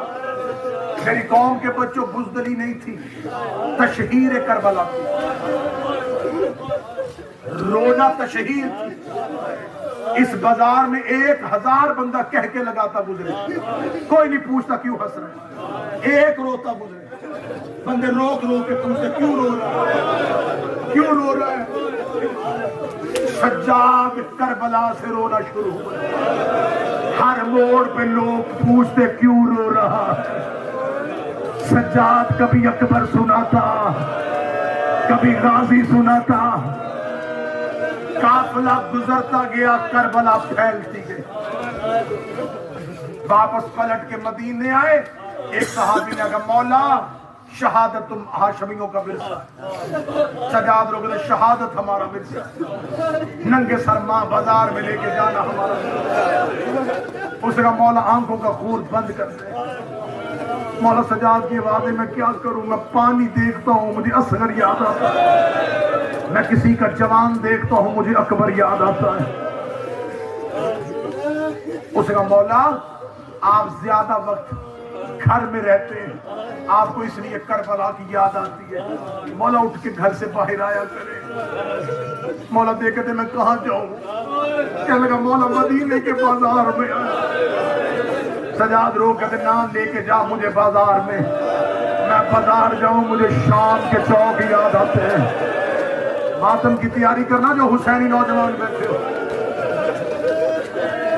میری قوم کے بچوں بزدلی نہیں تھی، تشہیر کربلا تھی. رونا تشہیر تھی. اس بازار میں 1000 بندہ کہہ کے لگاتا گزرے، کوئی نہیں پوچھتا کیوں ہنس رہے. ایک روتا گزرے، بندے روک روک کے پوچھتے کیوں رو رہا ہے، کیوں رو رہا ہے. سجاد کربلا سے رونا شروع ہوا. ہر موڑ پہ لوگ پوچھتے کیوں رو رہا ہے. سجاد کبھی اکبر سناتا، کبھی غازی سناتا. قافلہ گزرتا گیا، کربلا پھیلتی گئی. واپس پلٹ کے مدینے آئے. ایک صحابی نے کہا مولا شہادت تم ہاشمیوں کا ورثہ ہے. سجاد روک دے، شہادت ہمارا ورثہ ہے، ننگے سر ماں بازار میں لے کے جانا ہمارا ورثہ ہے. اس کا مولا آنکھوں کا خون بند کر دے. مولا سجاد کی آواز ہے میں کیا کروں، میں پانی دیکھتا ہوں مجھے اصغر یاد آتا ہے، میں کسی کا جوان دیکھتا ہوں مجھے اکبر یاد آتا ہے. اس کا مولا آپ زیادہ وقت گھر میں رہتے ہیں، آپ کو اس لیے کربلا کی یاد آتی ہے. مولا اٹھ کے گھر سے باہر آیا کرے. مولا دیکھتے میں کہاں جاؤں؟ کہنے لگا مولا مدینے کے بازار میں آیا. سجاد رو کہتے نہ لے کے جا مجھے بازار میں بازار جاؤں مجھے شام کے چوک یاد آتے ہیں. ماتم کی تیاری کرنا جو حسینی نوجوان بیٹھے ہو.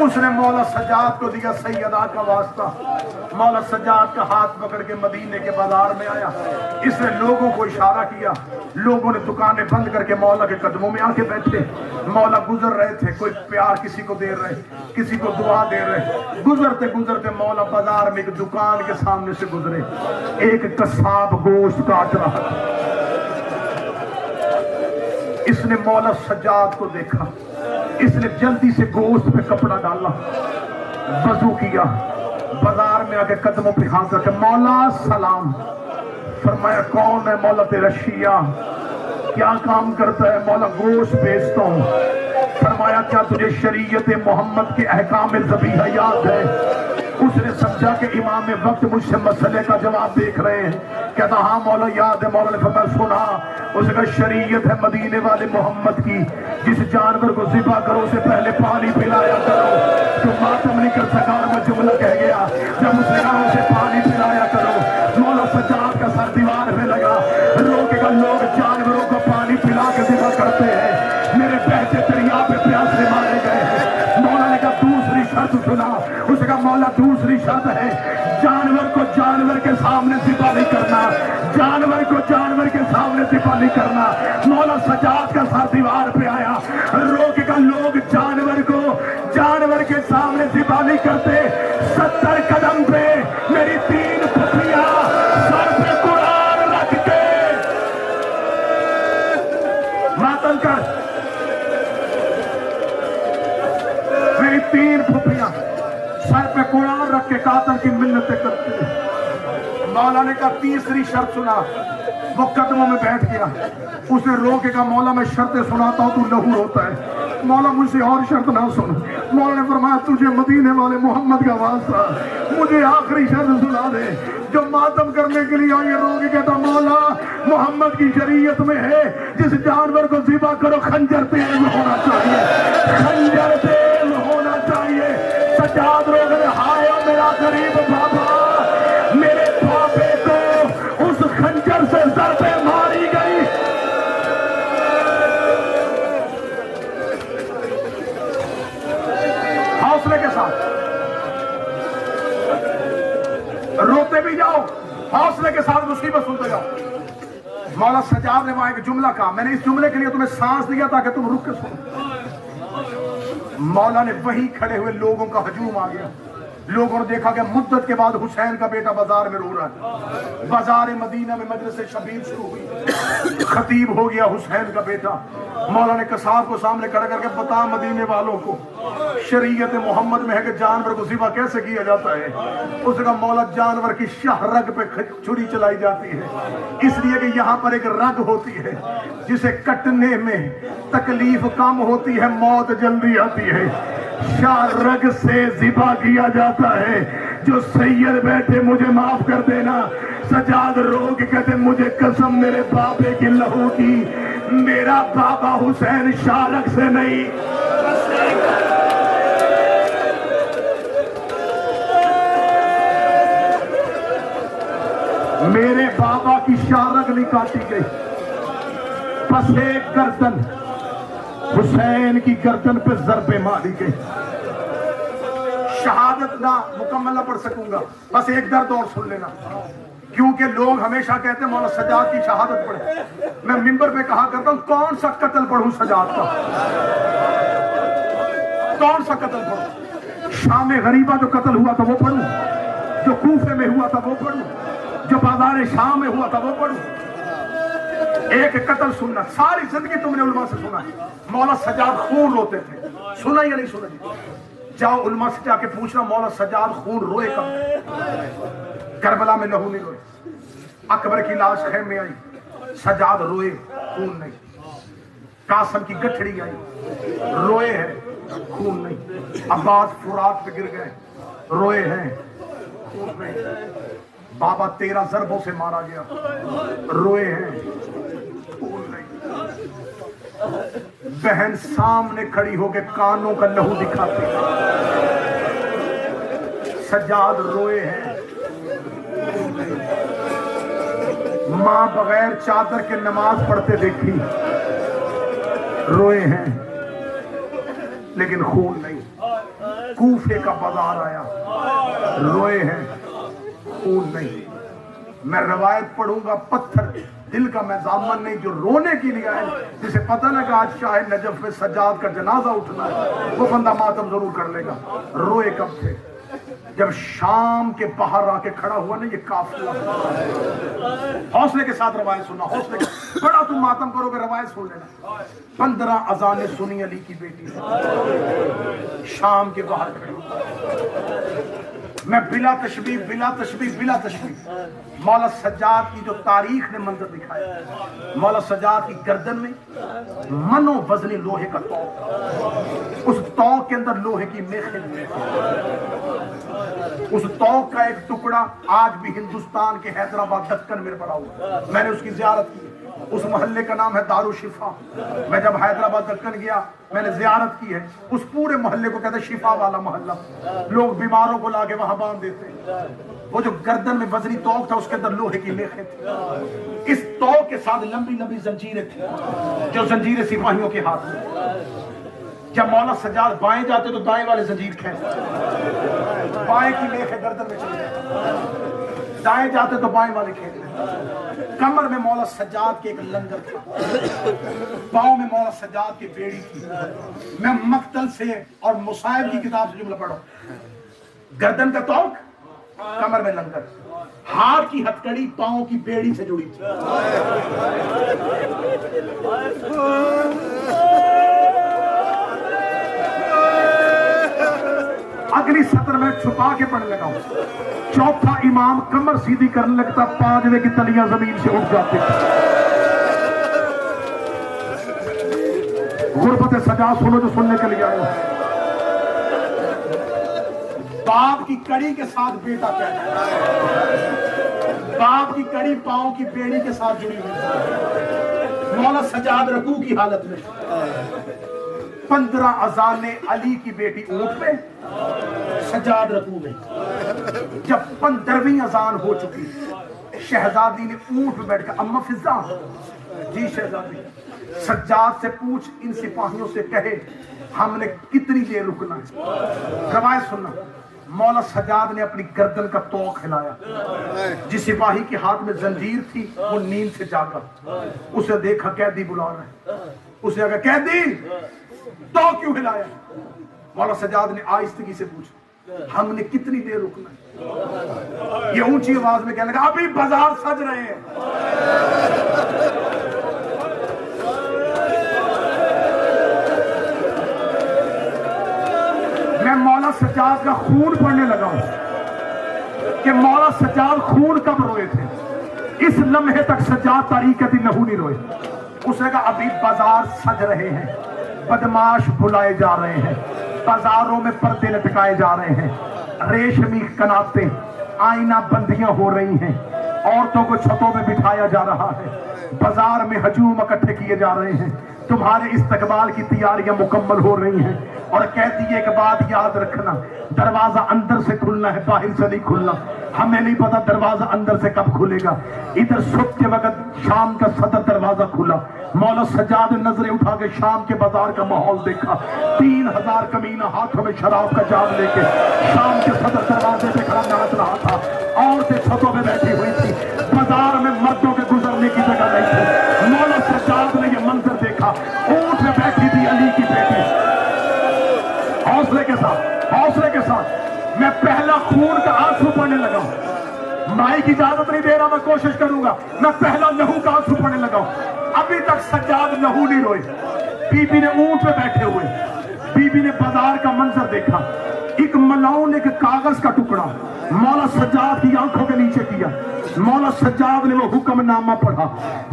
اس نے مولا سجاد کو دیا سیدہ کا واسطہ. مولا سجاد کا ہاتھ پکڑ کے مدینے کے بازار میں آیا. اس نے لوگوں کو اشارہ کیا. لوگوں نے دکانیں بند کر کے مولا کے قدموں میں آ کے بیٹھے. مولا گزر رہے تھے، کوئی پیار کسی کو دے رہے، کسی کو دعا دے رہے. گزرتے گزرتے مولا بازار میں ایک دکان کے سامنے سے گزرے. ایک قصاب گوشت کاٹ رہا تھا. اس نے مولا سجاد کو دیکھا. اس نے جلدی سے گوشت پہ کپڑا ڈالا، وضو کیا، بازار میں آ کے قدموں پہ ہاتھ رکھے. مولا سلام. فرمایا کون ہے؟ مولا تیرا شیعہ. کیا کام کرتا ہے؟ مولا گوشت بیچتا ہوں. فرمایا کیا تجھے شریعت محمد کے احکام ذبیحہ یاد ہے؟ اس نے سمجھا کہ امام وقت مجھ سے مسئلے کا جواب دیکھ رہے ہیں. کہتا ہاں مولا یاد ہے. مولا نے فرمایا سنا. اس کا شریعت ہے مدینے والے محمد کی, جس جانور کو ذبح کرو اسے پہلے پانی پلایا کرو. تو ماتم نہیں کر سکا اور میں جملہ کہہ گیا. جب اس نے کہا اسے پانی پلایا کرو, مولا سجاد کا سر دیوار پہ لگا. روکے گا لوگ جانوروں کو پانی پلا کے ذبح کرتے ہیں, میرے بہتے دریا پہ پیاس سے مارے گئے ہیں. مولا نے کہا دوسری شرط سنا. اس نے کہا مولا دوسری شرط ہے, جانور کو جانور کے سامنے ذبح نہیں کرنا, جانور کو جانور کے سامنے ذبح نہیں کرنا. مولا سجاد کا سر دیوار پہ آیا. روکے گا لوگ جانور کو جانور کے سامنے ذبح نہیں کرتے. 70 قدم پہ میری 3 پھپھیاں سر پہ قرآن رکھ کے ماتم کر. میری 3 پھپھیاں سر پہ قرآن رکھ کے قاتل کی منتیں کرتی ہیں. مولا نے کہا تیسری شرط سنا. وہ قدموں میں بیٹھ گیا. اس نے رو کے کہا مولا میں شرطیں سناتا ہوں تو لہو ہوتا ہے. مولا مجھ سے اور شرط نہ سن. مولا نے فرمایا تجھے مدینے والے محمد کا واسطہ مجھے آخری شرط سنا دے. جو ماتم کرنے کے لیے آئے رو کے کہتا مولا محمد کی شریعت میں ہے جس جانور کو ذبح کرو خنجر تیز ہونا چاہیے, خنجر تیز ہونا چاہیے. سجاد رو گئے ہائے میرا غریب بابا, میرے بابے کو اس خنجر سے ضربیں ماری گئی. حوصلے کے ساتھ روتے بھی جاؤ, حوصلے کے ساتھ مصیبت سنتے جاؤ. مولا سجاد نے وہاں ایک جملہ کہا, میں نے اس جملے کے لیے تمہیں سانس دیا تاکہ تم رک کے سنو. مولا نے وہی کھڑے ہوئے لوگوں کا ہجوم آ گیا. لوگوں نے دیکھا کہ مدت کے بعد حسین کا بیٹا بازار میں رو رہا ہے. بازار مدینہ میں مجلس شبیر شروع ہوئی. خطیب ہو گیا حسین کا بیٹا. مولا نے قصاب کو سامنے کھڑا کر کے بتا مدینے والوں کو شریعت محمد میں ہے کہ جانور کو ذبح کیسے کیا جاتا ہے. اس نے کہا مولا جانور کی شاہ رگ پہ چھری چلائی جاتی ہے, اس لیے کہ یہاں پر ایک رگ ہوتی ہے جسے کٹنے میں تکلیف کم ہوتی ہے, موت جلدی آتی ہے. شاہ رگ سے ذبح کیا جاتا ہے. جو سید بیٹھے مجھے معاف کر دینا. سجاد رو کے کہتے مجھے قسم میرے بابے کی لہو کی, میرا بابا حسین شاہ رگ سے نہیں. میرے بابا کی شاہ رگ نہیں کاٹی گئی. بس ایک گردن حسین کی گردن پہ ضربیں ماری گئی. شہادت نہ مکمل نہ پڑھ سکوں گا, بس ایک درد اور سن لینا. کیونکہ لوگ ہمیشہ کہتے ہیں مولا سجاد کی شہادت پڑھے. میں ممبر پہ کہا کرتا ہوں کون سا قتل پڑھوں سجاد کا, کون سا قتل پڑھوں. شام غریبہ جو قتل ہوا تھا وہ پڑھوں, جو کوفے میں ہوا تھا وہ پڑھوں, جو بازار شام میں ہوا تھا وہ پڑھوں. ایک قتل سننا, ساری زندگی تم نے علماء سے سنا ہے مولا سجاد خون روتے تھے. سنا یا نہیں سنا؟ جاؤ علماء سے جا کے پوچھنا مولا سجاد خون روئے کب. کربلا میں لہو نہیں روئے. اکبر کی لاش خیمے میں آئی, سجاد روئے, خون نہیں. قاسم کی گٹھڑی آئی, روئے ہیں, خون نہیں. عباس فرات پہ گر گئے, روئے ہیں, خون نہیں. بابا 13 ضربوں سے مارا گیا, روئے ہیں, خون نہیں. بہن سامنے کھڑی ہو کے کانوں کا لہو دکھاتی, سجاد روئے ہیں. ماں بغیر چادر کے نماز پڑھتے دیکھی, روئے ہیں لیکن خون نہیں. کوفے کا بازار آیا, روئے ہیں, خون نہیں. میں روایت پڑھوں گا, پتھر دل کا میں ضامن نہیں جو رونے کے لیے آئے, جسے پتہ نہ کہ آج شاہ نجف میں سجاد کا جنازہ اٹھنا ہے, وہ بندہ ماتم ضرور کر لے گا. روئے کب تھے؟ جب شام کے باہر آ کے کھڑا ہوا نا یہ قافلہ. حوصلے کے ساتھ روایت سننا, حوصلے کے بڑا تم ماتم کرو گے روایت سن لینا. 15 اذانیں سنی علی کی بیٹی نے, شام کے باہر کھڑی. میں بلا تشبیہ مولا سجاد کی جو تاریخ نے منظر دکھایا، مولا سجاد کی گردن میں منو وزنی لوہے کا توق، اس توق کے اندر لوہے کی میخیں، اس توق کا ایک ٹکڑا آج بھی ہندوستان کے حیدرآباد دکن میں پڑا ہوا، میں نے اس کی زیارت کی، اس محلے کا نام ہے دارالشفا۔ میں جب حیدرآباد دکن گیا میں نے زیارت کی ہے، اس پورے محلے کو کہتے ہیں شفا والا محلہ، لوگ بیماروں کو لا کے وہاں باندھ دیتے۔ وہ جو گردن میں وزنی توق تھا اس کے اندر لوہے کی میخیں تھی، اس توق کے ساتھ لمبی لمبی زنجیریں تھیں جو زنجیریں سپاہیوں کے ہاتھ میں۔ جب مولا سجاد بائیں جاتے تو دائیں والے زنجیر کھینچتے، بائیں کی میخیں گردن میں چلی جاتی، دائیں جاتے تو بائیں والے کھینچتے۔ کمر میں مولا سجاد کے ایک لنگر تھا، پاؤں میں مولا سجاد کی بیڑی تھی۔ میں مقتل سے اور مصائب کی کتاب سے جملہ پڑھو، گردن کا توق، کمر میں لنگر، ہاتھ کی ہتھکڑی پاؤں کی بیڑی سے جڑی تھی۔ اگلی سطر میں چھپا کے پڑھنے لگا ہوں۔ چوتھا امام کمر سیدھی کرنے لگتا، پانچویں کی تلیاں زمین سے اٹھ جاتے۔ غربت سجاد سنو جو سننے کے لیے آئے ہو۔ باپ کی کڑی کے ساتھ بیٹا پیدا، باپ کی کڑی پاؤں کی بیڑی کے ساتھ جڑی ہوئی۔ مولا سجاد رکوع کی حالت میں، 15 اذانیں علی کی بیٹی اونٹ پہ، سجاد رکوع میں۔ جب 15ویں اذان ہو چکی، شہزادی نے اونٹ پہ بیٹھ کر، اما فضا، جی شہزادی، سجاد سے پوچھ ان سپاہیوں سے کہے ہم نے کتنی دیر رکنا ہے۔ روایت سننا، مولا سجاد نے اپنی گردن کا توق ہلایا، جس سپاہی کے ہاتھ میں زنجیر تھی وہ نیند سے جاگا، اسے دیکھا قیدی بلا رہا ہے، اسے کہا قیدی تو کیوں ہلایا؟ مولا سجاد نے آہستگی سے پوچھا ہم نے کتنی دیر رکنا ہے؟ یہ اونچی آواز میں کہنے لگا ابھی بازار سج رہے ہیں۔ میں مولا سجاد کا خون پڑھنے لگا ہوں کہ مولا سجاد خون کب روئے تھے؟ اس لمحے تک سجاد طریقت لہو نہیں روئے۔ اس نے کہا ابھی بازار سج رہے ہیں، بدماش بلائے جا رہے ہیں، بازاروں میں پردے لٹکائے جا رہے ہیں، ریشمی کناتیں آئینہ بندیاں ہو رہی ہیں، عورتوں کو چھتوں میں بٹھایا جا رہا ہے، بازار میں ہجوم اکٹھے کیے جا رہے ہیں، تمہارے استقبال کی تیاریاں مکمل ہو رہی ہیں۔ اور کہتی ہے ایک بات یاد رکھنا، دروازہ اندر سے کھلنا ہے، باہر سے نہیں کھلنا۔ ہمیں نہیں پتا دروازہ اندر سے کب کھلے گا۔ ادھر صبح کے وقت شام کا صدر دروازہ کھلا، مولا سجاد نے نظریں اٹھا کے شام کے بازار کا ماحول دیکھا، 3000 کمینہ ہاتھوں میں شراب کا جام لے کے شام کے صدر دروازے پہ کھڑا ناچ رہا تھا، عورتیں چھتوں میں بیٹھی ہوئی تھی، بازار میں مردوں کے گزرنے کی جگہ نہیں تھی۔ مولا سجاد نے یہ منظر دیکھا، اونٹ میں بیٹھی تھی علی کی بیٹی، حوصلے کے ساتھ میں پہلا خون کا آنسو پڑھنے لگا ہوں۔ مائی کی اجازت نہیں دے رہا، میں کوشش کروں گا، میں پہلا لہو کا آنسو پڑھنے لگا ہوں۔ ابھی تک سجاد لہو نہیں روئے۔ بی بی نے اونٹ پہ بیٹھے ہوئے، بی بی نے بازار کا منظر دیکھا، ایک ملاؤن ایک کاغذ کا ٹکڑا مولا سجاد کی آنکھوں کے نیچے کیا، مولا سجاد نے وہ حکم نامہ پڑھا،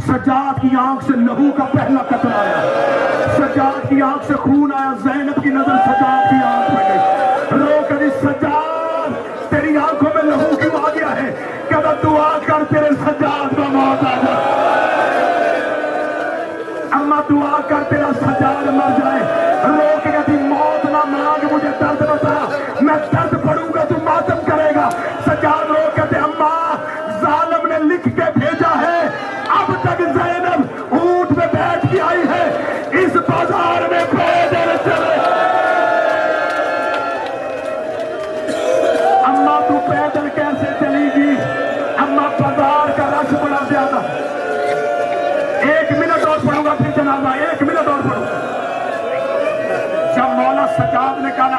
سجاد کی آنکھ سے لہو کا پہلا قطرہ آیا، سجاد کی آنکھ سے خون آیا، زینب کی نظر سجاد کی آنکھ پہ گئی، رو کر سجاد تیری آنکھوں میں لہو کیوں آ گیا ہے؟ کہتا دعا کر تیرے سجاد کا موت آ جائے، اما دعا کر تیرا سجاد مر جائے، رو کے کہتی موت نہ مانگ مجھے درد بتا، میں درد پڑوں گا تو ماتم کرے گا۔ سجاد رو کہتے اما ظالم نے لکھ کے بھیجا ہے، اب تک زینب اونٹ میں بیٹھ کے آئی ہے، اس بازار میں پیدل چلے۔ اما تو پیدل کیسے چلی گی؟ اما بازار کا رش بڑا زیادہ، 1 منٹ اور پڑھوں گا پھر جنازہ، 1 منٹ اور پڑھوں گا۔ جب مولا سجاد نے کہا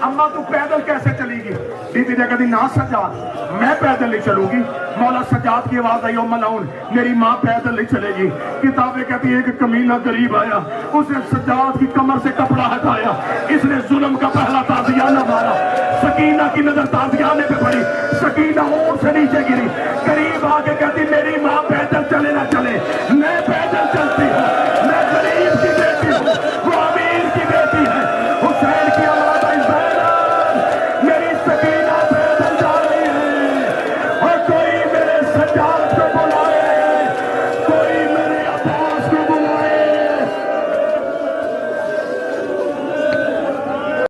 اما تو پیدل کیسے چلی گی؟ بی بی نے کہا نہ سجاد میں پیدل نہیں چلوں گی۔ مولا سجاد کی آواز آئی ملاؤن میری ماں پیدل نہیں چلے گی۔ کتابیں کہتی ہیں کہ کمینہ قریب آیا، اس نے سجاد کی کمر سے کپڑا ہٹایا، اس نے ظلم کا پہلا تعزیہ نہ مارا۔ سکینہ کی نظر تازیانے پہ پڑی، سکینہ اور سے نیچے گری،